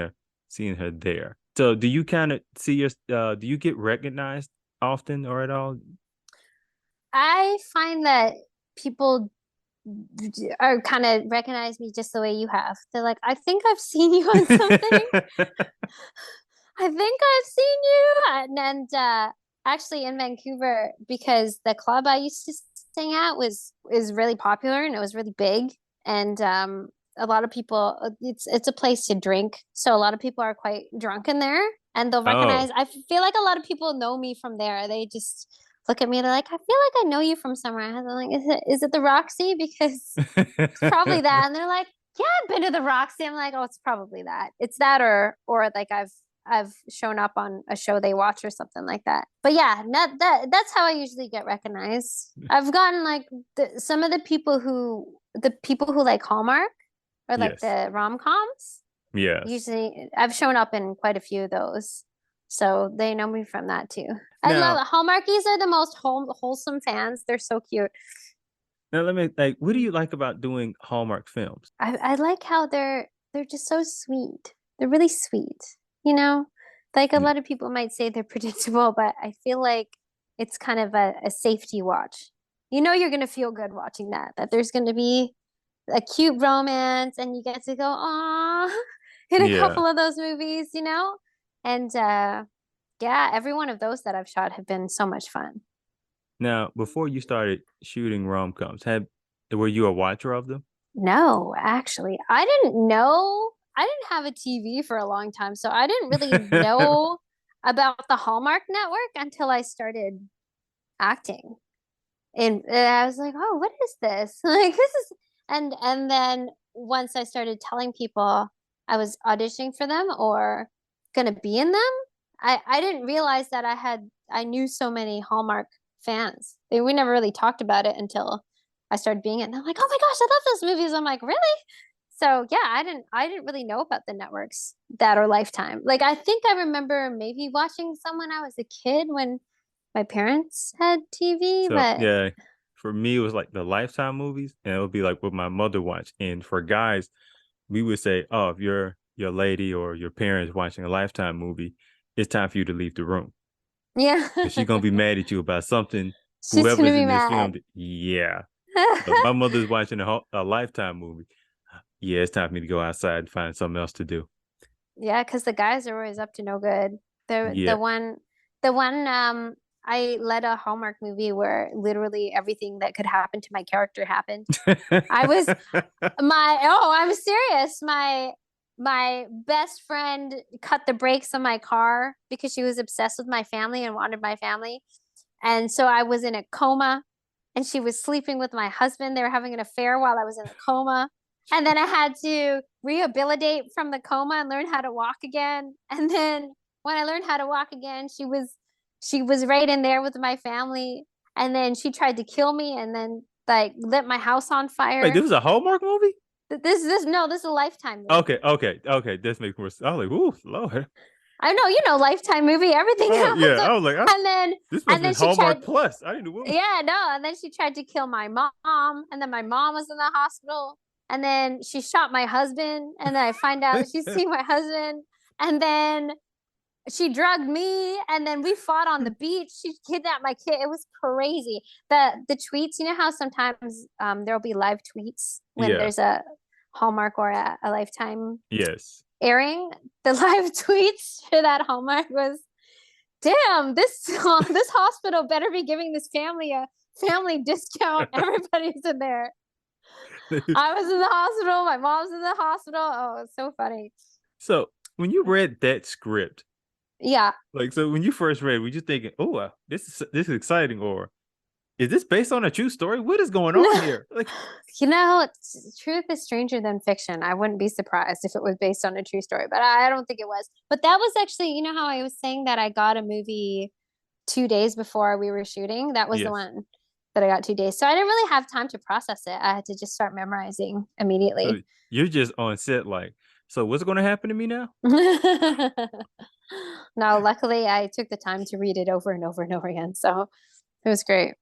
her there. So do you kind of see do you get recognized often or at all? I find that people are kind of recognize me just the way you have. They're like, I think I've seen you on something. I think I've seen you. And actually in Vancouver, because the club I used to sing at is really popular and it was really big. And a lot of people it's a place to drink. So a lot of people are quite drunk in there and they'll Oh. recognize I feel like a lot of people know me from there. They just look at me, they're like, I feel like I know you from somewhere. I'm like, is it the Roxy? Because it's probably that. And they're like, yeah, I've been to the Roxy. I'm like, oh, it's probably that. It's that or like I've shown up on a show they watch or something like that. But yeah, that's how I usually get recognized. I've gotten like some of the people who like Hallmark or like Yes. the rom-coms. Yes. Usually I've shown up in quite a few of those. So they know me from that too. I Now, love Hallmarkies are the most wholesome fans. They're so cute. now let me like, what do you like about doing Hallmark films? I like how they're just so sweet. They're really sweet, you know? Like a Yeah. lot of people might say they're predictable, but I feel like it's kind of a safety watch. You know you're gonna feel good watching that there's gonna be a cute romance and you get to go, "Aw," in a Yeah. couple of those movies, you know? And yeah, every one of those that I've shot have been so much fun. Now, before you started shooting rom-coms, were you a watcher of them? No, actually, I didn't know. I didn't have a TV for a long time, so I didn't really know about the Hallmark Network until I started acting. And I was like, "Oh, what is this?" Like this is and then once I started telling people I was auditioning for them or gonna be in them, I didn't realize that I knew so many Hallmark fans. We never really talked about it until I started being it. And they're like, "Oh my gosh, I love those movies." I'm like, "Really?" So yeah, I didn't really know about the networks that are Lifetime. Like I think I remember maybe watching some when I was a kid when my parents had TV, So but yeah, for me it was like the Lifetime movies, and it would be like what my mother watched. And for guys, we would say, "Oh, if your lady or your parents watching a Lifetime movie, it's time for you to leave the room yeah, because she's gonna be mad at you about something. she's gonna Whoever's be in this film, mad. yeah." So my mother's watching a Lifetime movie. Yeah, it's time for me to go outside and find something else to do. Yeah, because the guys are always up to no good. The Yeah. the one the one I led a Hallmark movie where literally everything that could happen to my character happened. I was I'm serious. My best friend cut the brakes on my car because she was obsessed with my family and wanted my family. And so I was in a coma and she was sleeping with my husband. They were having an affair while I was in a coma. And then I had to rehabilitate from the coma and learn how to walk again. And then when I learned how to walk again, she was right in there with my family. And then she tried to kill me and then like lit my house on Wait, this fire. was a Hallmark movie? This is a Lifetime Okay, movie. okay. This makes more sense. I was like, "Ooh, Lord." I know, Lifetime movie, everything Oh happens. yeah, I was like, And then "This must and have been then she tried Hallmark Plus." I didn't know what was. yeah, no, and then she tried to kill my mom, and then my mom was in the hospital, and then she shot my husband, and then I find out she's seeing my husband, and then she drugged me, and then we fought on the beach. She kidnapped my kid. It was crazy. The tweets, you know how sometimes there'll be live tweets when Yeah. there's a Hallmark or a Lifetime Yes. airing? The live tweets for that Hallmark was, damn, this hospital better be giving this family a family discount. Everybody's in there. I was in the hospital. My mom's in the hospital. Oh, it's so funny. So when you read that script, Yeah. like, so when you first read, were you thinking, "Oh, this is exciting," or "Is this based on a true story? What is going on here?" Like, Truth is stranger than fiction. I wouldn't be surprised if it was based on a true story, but I don't think it was. But that was actually, you know how I was saying that I got a movie 2 days before we were shooting? That was the yes. one that I got 2 days. So I didn't really have time to process it. I had to just start memorizing So immediately. you're just on set, like, so what's going to happen to me now? No, luckily I took the time to read it over and over and over again. So it was great.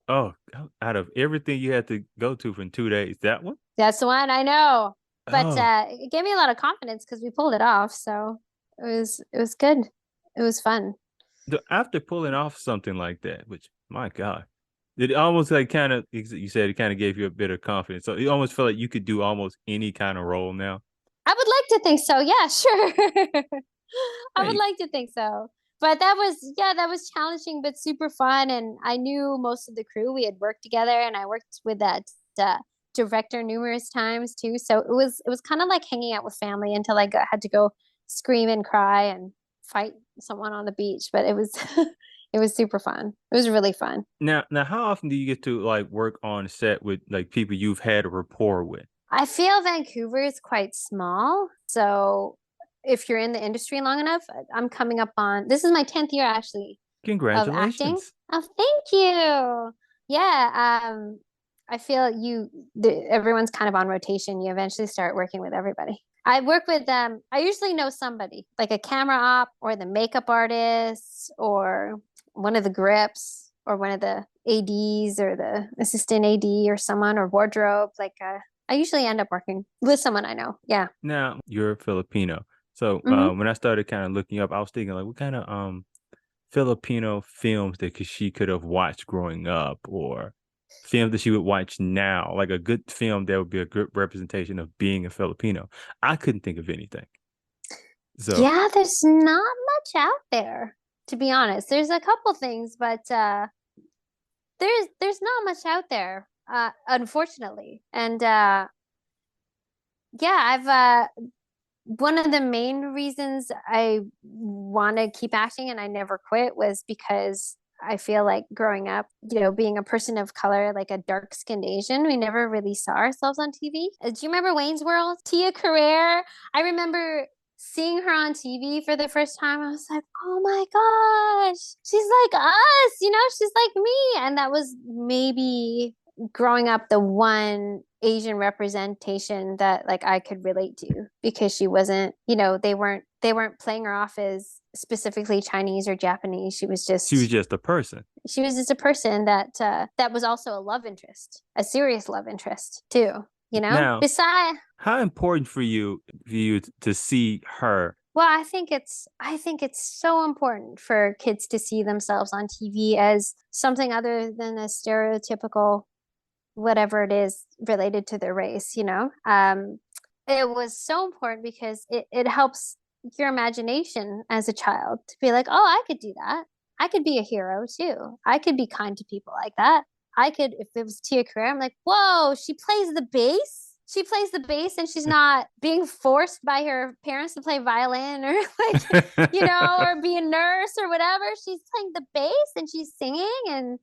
Oh, out of everything you had to go to for 2 days, that one? That's the one I know. But Oh, it gave me a lot of confidence because we pulled it off. So it was good. It was fun. after pulling off something like that, which my God, it almost like kind of, you said it kind of gave you a bit of confidence. So you almost felt like you could do almost any kind of role now. I would like to think so. Yeah, sure. I would Hey, like to think so. But that was challenging but super fun. And I knew most of the crew. We had worked together and I worked with that uh, director numerous times too. So it was kind of like hanging out with family until had to go scream and cry and fight someone on the beach. But it was it was super fun. It was really fun. now, how often do you get to like work on set with like people you've had a rapport with? I feel Vancouver is quite small. So if you're in the industry long enough, I'm coming up on, this is my 10th year actually of acting. Congratulations. Oh, thank you. Yeah. I feel everyone's kind of on rotation. You eventually start working with everybody. I work with them. I usually know somebody like a camera op or the makeup artist or one of the grips or one of the ADs or the assistant AD or someone or wardrobe. I usually end up working with someone I know. Yeah. Now, you're Filipino. So Mhm. when I started kind of looking up, I was thinking like, what kind of Filipino films that she could have watched growing up, or films that she would watch now, like a good film that would be a good representation of being a Filipino. I couldn't think of anything. So Yeah, there's not much out there, to be honest. There's a couple things, but there's not much out there, unfortunately. And yeah, I've one of the main reasons I want to keep acting and I never quit was because I feel like growing up, being a person of color, like a dark-skinned Asian, we never really saw ourselves on TV. Do you remember Wayne's World? Tia Carrere? I remember seeing her on TV for the first time. I was like, oh my gosh, she's like us, she's like me. And that was maybe growing up the one Asian representation that like I could relate to because she wasn't, they weren't playing her off as specifically Chinese or Japanese. she was just a person. She was just a person that was also a love interest, a serious love interest too, Now, Besides, how important for you to see her? well, I think it's so important for kids to see themselves on TV as something other than a stereotypical whatever it is related to their race. It was so important because it helps your imagination as a child to be like, oh, I could do that. I could be a hero too. I could be kind to people like that. I could, if it was Tia Carrere, I'm like, whoa, she plays the bass. She plays the bass and she's not being forced by her parents to play violin or or be a nurse or whatever. She's playing the bass and she's singing and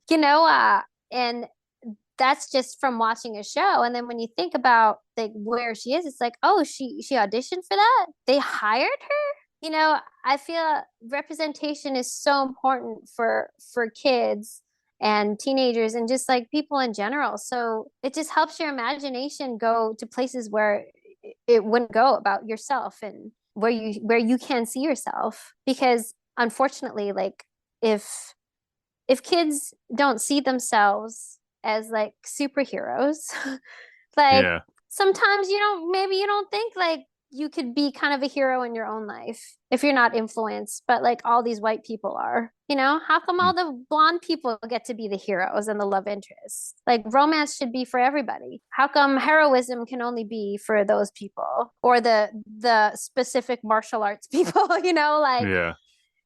that's just from watching a show. And then when you think about like where she is, it's like, oh, she auditioned for that. They hired her. I feel representation is so important for kids and teenagers and just like people in general. So it just helps your imagination go to places where it wouldn't go about yourself and where you can see yourself. Because unfortunately, like if kids don't see themselves as like superheroes, like Yeah. sometimes maybe you don't think like you could be kind of a hero in your own life if you're not influenced, but like all these white people are. How come all the blonde people get to be the heroes and the love interests? Like romance should be for everybody. How come heroism can only be for those people or the specific martial arts people? Like Yeah.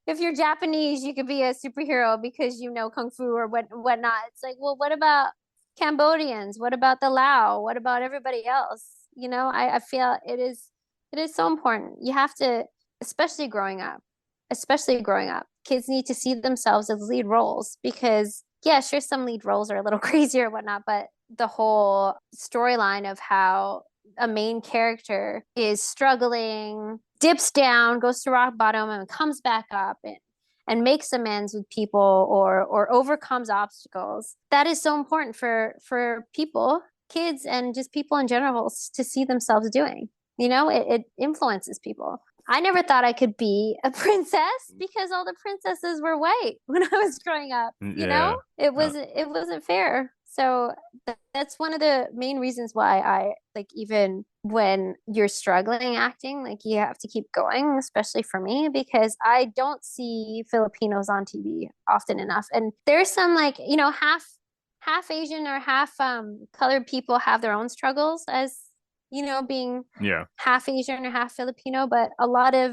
if you're Japanese, you could be a superhero because you know kung fu or whatnot. It's like, well, what about Cambodians? What about the Lao? What about everybody else? I feel it is so important. You have to, especially growing up, kids need to see themselves as lead roles because yeah, sure, some lead roles are a little crazy or whatnot, but the whole storyline of how a main character is struggling, dips down, goes to rock bottom, and comes back up and makes amends with people or overcomes obstacles. That is so important for people, kids, and just people in general to see themselves doing. It influences people. I never thought I could be a princess because all the princesses were white when I was growing up. Yeah. It wasn't fair. So that's one of the main reasons why I like, even when you're struggling acting, like you have to keep going, especially for me, because I don't see Filipinos on TV often enough. And there's some like, half Asian or half colored people have their own struggles as, being Yeah. half Asian or half Filipino, but a lot of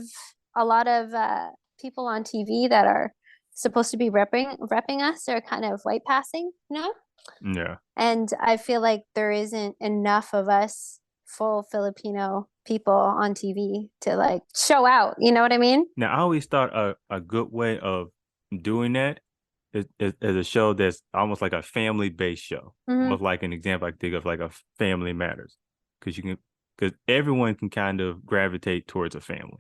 people on TV that are supposed to be repping us are kind of white passing. Yeah. And I feel like there isn't enough of us full Filipino people on TV to like show out. You know what I mean? Now, I always thought a good way of doing that is a show that's almost like a family-based show. Mhm. Almost like an example I think of like a Family Matters. Because everyone can kind of gravitate towards a family.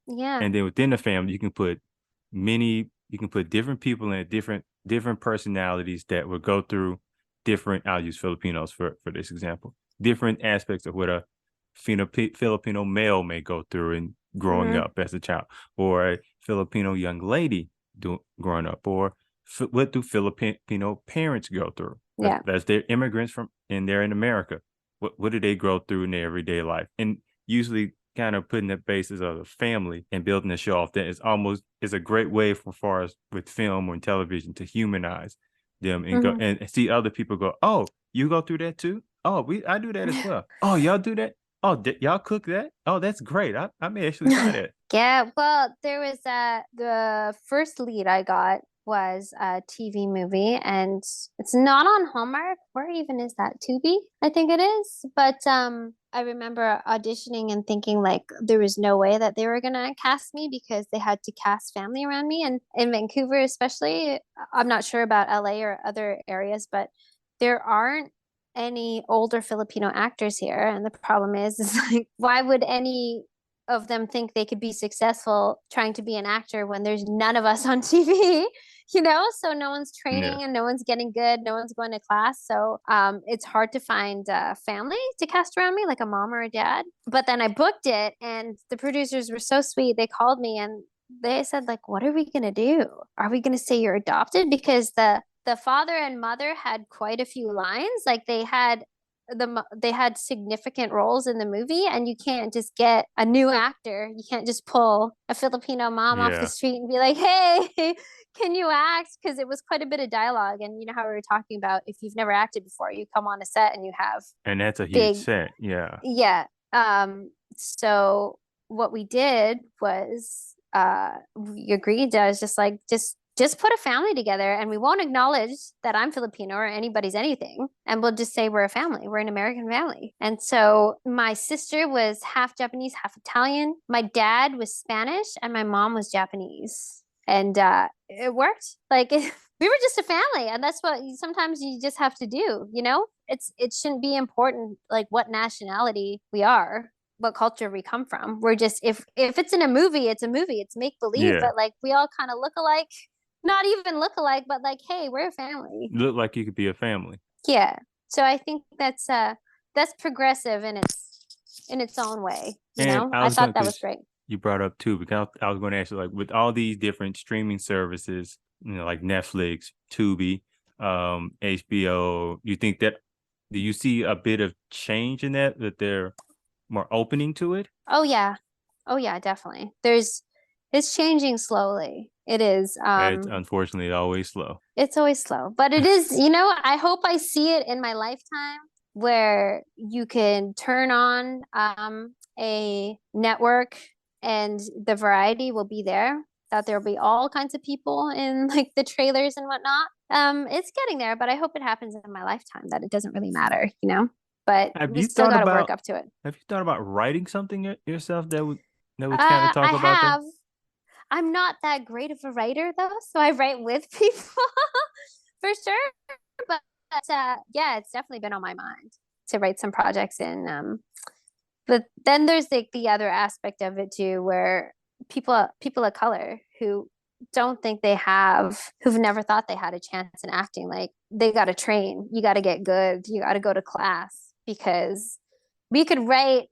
Yeah. And then within the family, you can put different people in different personalities that will go through different, I'll use Filipinos for this example, different aspects of what a Filipino male may go through in growing up as a child, or a Filipino young lady growing up, or what do Filipino parents go through? Yeah. As they're immigrants and they're in America. What do they grow through in their everyday life? And usually kind of putting the basis of the family and building the show off that is a great way for far as with film or television to humanize them and go and see other people go, oh, you go through that too? Oh, I do that as well. Oh, y'all do that? Oh, y'all cook that? Oh, that's great. I may actually try that. Yeah, well, there was the first lead I got was a TV movie, and it's not on Hallmark. Where even is that? Tubi, I think it is. But I remember auditioning and thinking like there was no way that they were gonna cast me because they had to cast family around me, and in Vancouver especially. I'm not sure about LA or other areas, but there aren't any older Filipino actors here, and the problem is like why would any of them think they could be successful trying to be an actor when there's none of us on TV, so no one's Yeah. training and no one's getting good, no one's going to class. So it's hard to find family to cast around me, like a mom or a dad. But then I booked it, and the producers were so sweet. They called me and they said, like, what are we going to do? Are we going to say you're adopted? Because the father and mother had quite a few lines. Like they had significant roles in the movie, and you can't just get a new actor. You can't just pull a Filipino mom off the Yeah. street and be like, hey, can you act? Because it was quite a bit of dialogue. And you know how we were talking about if you've never acted before, you come on a set and you have And that's a huge big, set. Yeah. yeah. So what we did was we agreed to, I was just like, just put a family together, and we won't acknowledge that I'm Filipino or anybody's anything. And we'll just say we're a family. We're an American family. And so my sister was half Japanese, half Italian. My dad was Spanish, and my mom was Japanese. And it worked. Like we were just a family, and that's what sometimes you just have to do. It shouldn't be important like what nationality we are, what culture we come from. We're just if it's in a movie, it's a movie. It's make believe, Yeah. but like we all kind of look alike. Not even look alike, but like, hey, we're a family. Look like you could be a family. Yeah. So I think that's progressive in its own way. And I thought that was great. You brought up too, because I was going to ask you, like, with all these different streaming services, like Netflix, Tubi, HBO, do you see a bit of change in that they're more opening to it? Oh yeah. Definitely. It's changing slowly. It is. It's unfortunately always slow. It's always slow, but it is, I hope I see it in my lifetime where you can turn on a network and the variety will be there, that there'll be all kinds of people in like the trailers and whatnot. It's getting there, but I hope it happens in my lifetime, that it doesn't really matter, but we still got to work up to it. Have you thought about writing something yourself that would kind of talk I about have. that? I'm not that great of a writer though, so I write with people for sure. But yeah, it's definitely been on my mind to write some projects in. But then there's like the other aspect of it too, where people of color who don't think who've never thought they had a chance in acting, like they got to train, you got to get good, you got to go to class, because we could write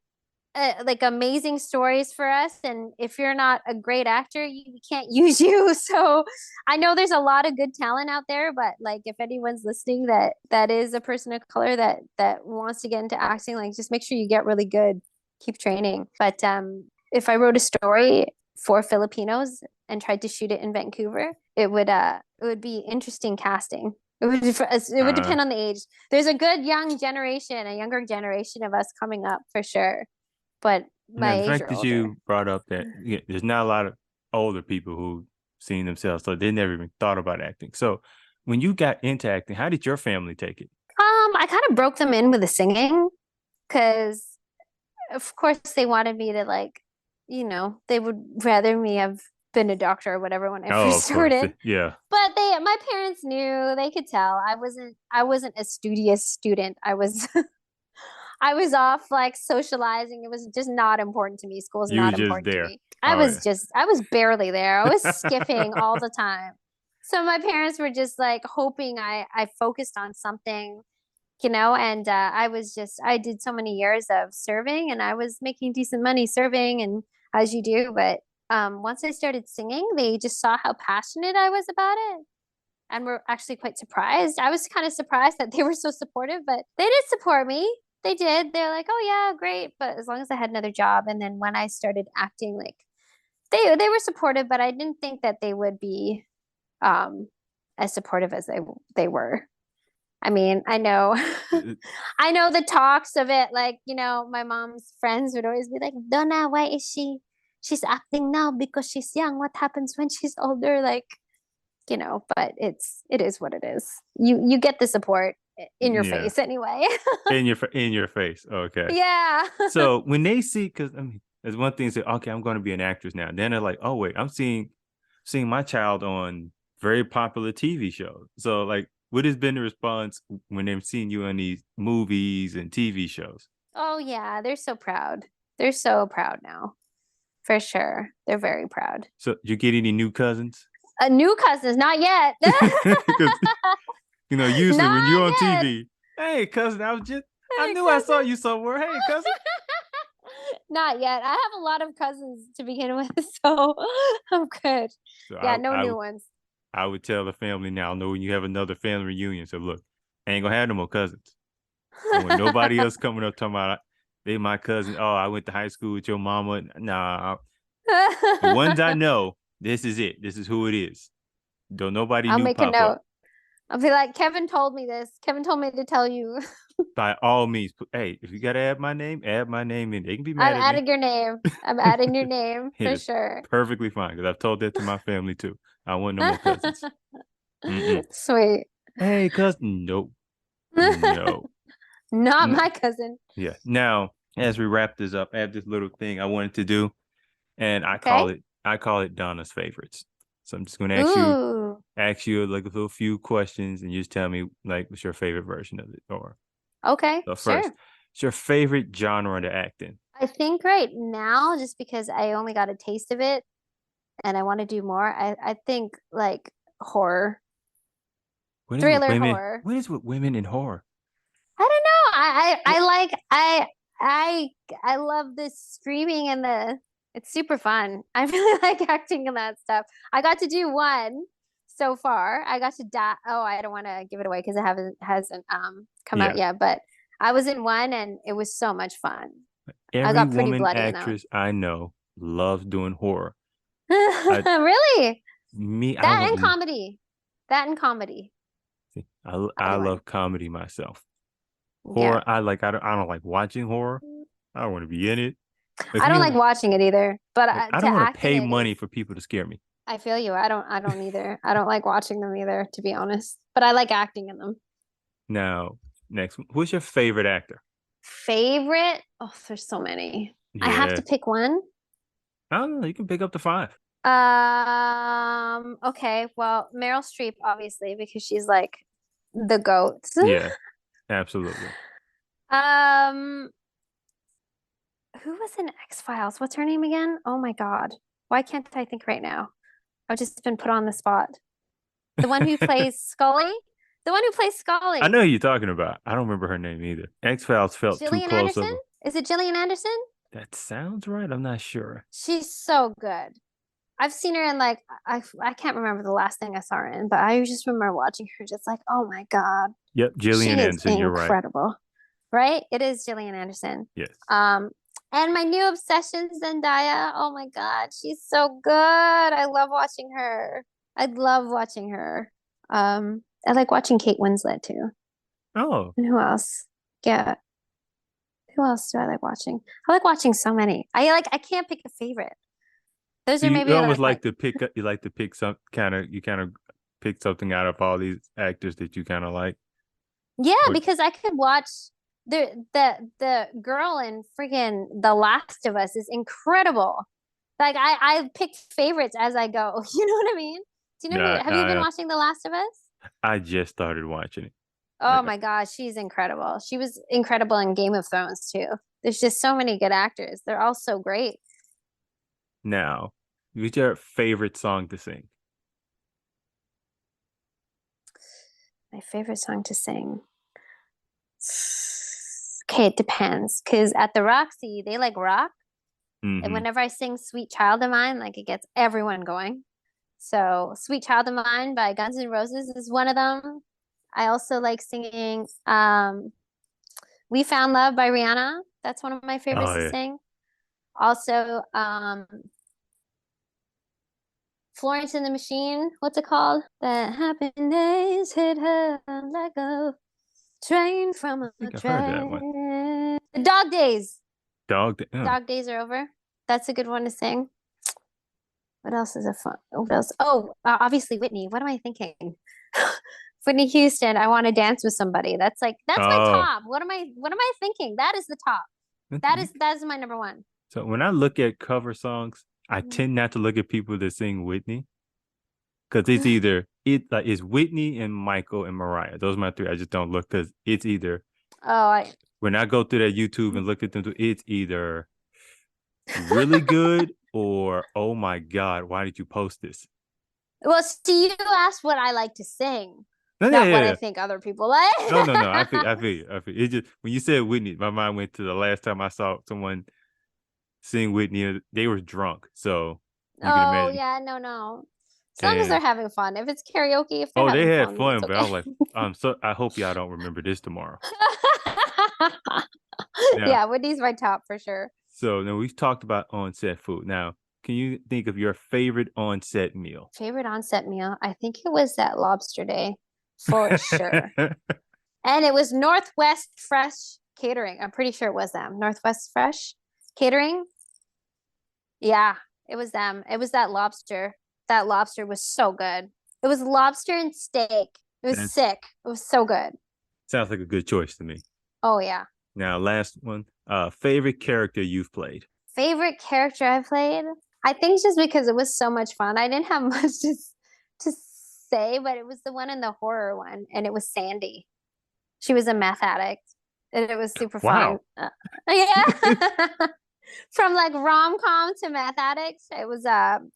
like amazing stories for us, and if you're not a great actor, we can't use you. So I know there's a lot of good talent out there, but like if anyone's listening that is a person of color that wants to get into acting, like just make sure you get really good, keep training. But if I wrote a story for Filipinos and tried to shoot it in Vancouver, it would be interesting casting. It would depend on the age. There's a good younger generation of us coming up for sure. But my the age fact are that older. you brought up that there's not a lot of older people who seen themselves, so they never even thought about acting. So when you got into acting, how did your family take it? I kind of broke them in with the singing, because of course they wanted me to they would rather me have been a doctor or whatever when I first started. Yeah. But my parents knew, they could tell I wasn't a studious student. I was I was off like socializing. It was just not important to me. School is You were not just important to there. me. Oh yeah. I was barely there. I was skipping all the time. So my parents were just like hoping I focused on something, and I did so many years of serving and I was making decent money serving and as you do. But once I started singing, they just saw how passionate I was about it and were actually quite surprised. I was kind of surprised that they were so supportive, but they did support me. They did. They're like, "Oh yeah, great." But as long as I had another job, and then when I started acting, like they were supportive, but I didn't think that they would be um as supportive as they were. I mean, I know I know the talks of it, like, my mom's friends would always be like, "Donna, why is she's acting now because she's young? What happens when she's older?" Like, but it is what it is. You get the support in your Yeah. face anyway. In your face. Okay. Yeah. So when they see, because I mean, there's one thing to say, okay, I'm going to be an actress now. Then they're like, oh wait, I'm seeing my child on very popular TV shows. So like, what has been the response when they've seen you on these movies and TV shows? Oh yeah, they're so proud. They're so proud now. For sure. They're very proud. So you get any new cousins? New cousins, not yet. Because usually when you're Not on yet. TV, hey cousin, I Hey, knew I saw cousin. you somewhere. Hey cousin. Not yet. I have a lot of cousins to begin with, so I'm good. So Yeah, no new ones. I would tell the family now, know when you have another family reunion. So look, I ain't gonna have no more cousins. And when nobody else coming up talking about they my cousin, oh, I went to high school with your mama. Nah, the ones I know, this is it. This is who it is. Don't nobody I'll new make a pop up. note. I'll be like, Kevin told me this. Kevin told me to tell you. By all means, hey, if you gotta add my name in. They can be mad I'm at me. adding your name. I'm adding your name It for is sure. perfectly fine because I've told that to my family too. I want no more cousins. Mm-mm. Sweet. Hey, cousin. Nope. No. Not No. my cousin. Yeah. Now, as we wrap this up, I have this little thing I wanted to do, and Okay. I call it Donna's favorites. So I'm just gonna Ooh. ask you like a little few questions, and you just tell me like what's your favorite version of it. Or Okay. so Sure. first, it's your favorite genre to act in. I think right now, just because I only got a taste of it and I want to do more, I think like horror, What is with thriller women? horror. What is with women in horror? I don't know. I like I I love the screaming and it's super fun. I really like acting in that stuff. I got to do one so far. I got to die. Oh, I don't want to give it away because it hasn't come out Yeah. yet, but I was in one and it was so much fun. I Every got pretty woman bloody in that one. actress I know loves doing horror. Really? I That and wouldn't. comedy. That and comedy. I Either one. love comedy myself. Yeah. Horror, I don't like watching horror. I don't want to be in it. Like I don't like watching it either, but I to don't want to act in pay it money is. for people to scare me. I feel you. I don't either. I don't like watching them either, to be honest. But I like acting in them. Now, next, who's your favorite actor? Favorite? Oh, there's so many. I have Yeah, to pick one. I don't know. You can pick up to 5. Okay. Well, Meryl Streep, obviously, because she's like the goat. Yeah, absolutely. Um, who was in X-Files? What's her name again? Oh my God. Why can't I think right now? I've just been put on the spot. The one who plays Scully? The one who plays Scully. I know who you're talking about. I don't remember her name either. X-Files felt too Gillian close of Anderson? a. Is it Gillian Anderson? That sounds right. I'm not sure. She's so good. I've seen her in like I can't remember the last thing I saw her in, but I just remember watching her just like, oh my God, Yep, she Gillian is Anderson. You're right. incredible. Right? It is Gillian Anderson. Yes. And my new obsession, Zendaya. Oh my God, she's so good. I love watching her. I love watching her. I like watching Kate Winslet too. Oh, And who else? Yeah. Who else do I like watching? I like watching so many. I can't pick a favorite. Those so are you maybe almost like to pick. You like to pick some kind of. You kind of pick something out of all these actors that you kind of like. yeah, Or- because I could watch the girl in friggin' The Last of Us is incredible. Like I pick favorites as I go. You know what I mean? Do you know Yeah, have you been watching The Last of Us? I just started watching it. Oh my gosh, she's incredible. She was incredible in Game of Thrones too. There's just so many good actors. They're all so great. Now, what's your favorite song to sing? My favorite song to sing. Okay, it depends. Because at the Roxy, they like rock. And Mhm. whenever I sing Sweet Child of Mine, like it gets everyone going. So Sweet Child of Mine by Guns N' Roses is one of them. I also like singing We Found Love by Rihanna. That's one of my favorites Oh to yeah. sing. Also, Florence and the Machine. What's it called? The happiness hit her like a train from I a think I've heard that one. train. Dog Days. Dog. Dog Days Are Over. That's a good one to sing. What else is a fun? What else? Oh, obviously Whitney. What am I thinking? Whitney Houston. I want to dance with somebody. That's my Oh. top. What am I thinking? That is the top. That is my number one. So when I look at cover songs, I Mhm. tend not to look at people that sing Whitney because it's either it's Whitney and Michael and Mariah. Those are my three. I just don't look because it's either Oh, when I go through that YouTube and look at them, it's either really good or oh my God, why did you post this? well, see, you asked what I like to sing, No, yeah, not yeah, what I yeah. think other people like. No, no, no. I feel you. I feel you. It just when you said Whitney, my mind went to the last time I saw someone sing Whitney. They were drunk, so you can Oh, imagine. yeah, no. As long as they're And having fun. If it's karaoke, if they're oh, they having had fun, fun, it's but I was okay. like, so I hope y'all don't remember this tomorrow. Now, Yeah, Whitney's my top for sure. so now we've talked about on-set food. Now, can you think of your favorite on-set meal? Favorite on-set meal? I think it was that lobster day for sure. And it was Northwest Fresh Catering. I'm pretty sure it was them. Northwest Fresh Catering. Yeah, it was them. It was that lobster. That lobster was so good. It was lobster and steak. It was That sick. It was so good. sounds like a good choice to me. Oh yeah. Now, last one. Favorite character you've played? Favorite character I played? I think just because it was so much fun. I didn't have much to say, but it was the one in the horror one, and it was Sandy. She was a meth addict, and it was super fun. Wow. Yeah. From like rom-com to meth addicts, it was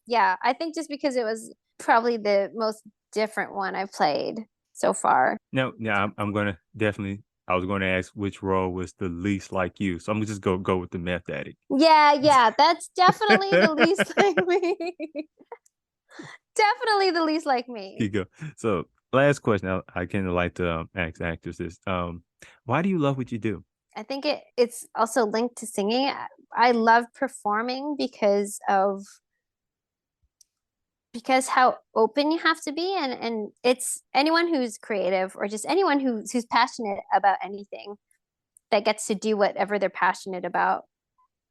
yeah, I think just because it was probably the most different one I've played so far. Now, I'm gonna definitely. I was going to ask which role was the least like you, so I'm gonna just go with the meth addict. Yeah, that's definitely the least like me. Definitely the least like me. You go. So, last question I kind of like to ask actors is, why do you love what you do? I think it's also linked to singing. I love performing because how open you have to be, and it's anyone who's creative or just anyone who's passionate about anything that gets to do whatever they're passionate about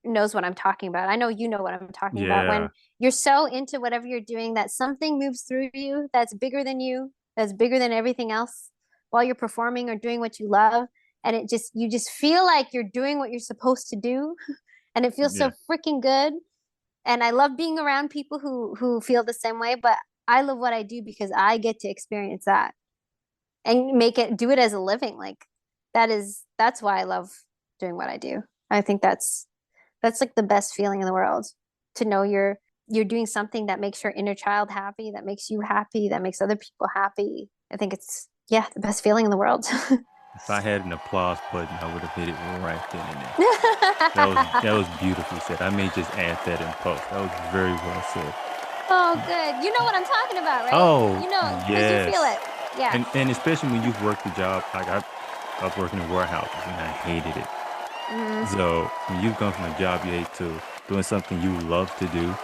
knows what I'm talking about. I know you know what I'm talking about. Yeah, When you're so into whatever you're doing that something moves through you that's bigger than you, that's bigger than everything else while you're performing or doing what you love. And you just feel like you're doing what you're supposed to do. And it feels so yeah, freaking good. And I love being around people who feel the same way, but I love what I do because I get to experience that and do it as a living. Like that's why I love doing what I do. I think that's like the best feeling in the world to know you're doing something that makes your inner child happy, that makes you happy, that makes other people happy. I think it's the best feeling in the world. if I had an applause button, I would have hit it right then and there. That was beautifully said. I may just add that in post. That was very well said. Oh, good. You know what I'm talking about, right? Oh, You know, because yes. you feel it. Yeah. And especially when you've worked the job, like I was working in warehouses and I hated it. Mhm. So when you've gone from a job you hate to doing something you love to do,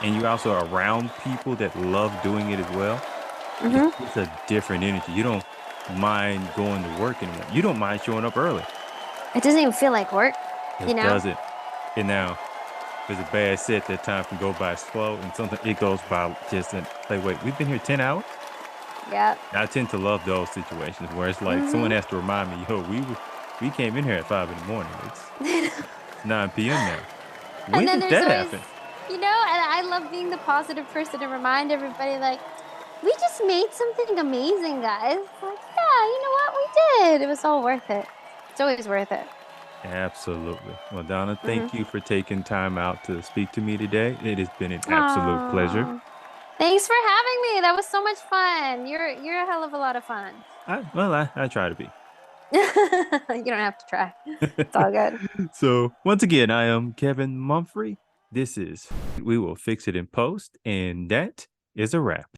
and you're also around people that love doing it as well, Mhm. it's a different energy. You don't mind going to work anymore. You don't mind showing up early. It doesn't even feel like work, It you know? doesn't. And now there's a bad set that time can go by slow, and something it goes by just like wait, we've been here 10 hours. Yep. I tend to love those situations where it's like someone has to remind me, yo, we came in here at 5 a.m. It's 9 p.m. now. When And then did there's that always, happen? and I love being the positive person to remind everybody, like, we just made something amazing, guys. Like, yeah, you know what? did. It was all worth it. It's always worth it. Absolutely. Well, Donna, thank you for taking time out to speak to me today. It has been an absolute pleasure. Aw. Thanks for having me. That was so much fun. You're a hell of a lot of fun. I try to be. You don't have to try. It's all good. So once again, I am Kevin Mumphrey. This is We Will Fix It in Post, and that is a wrap.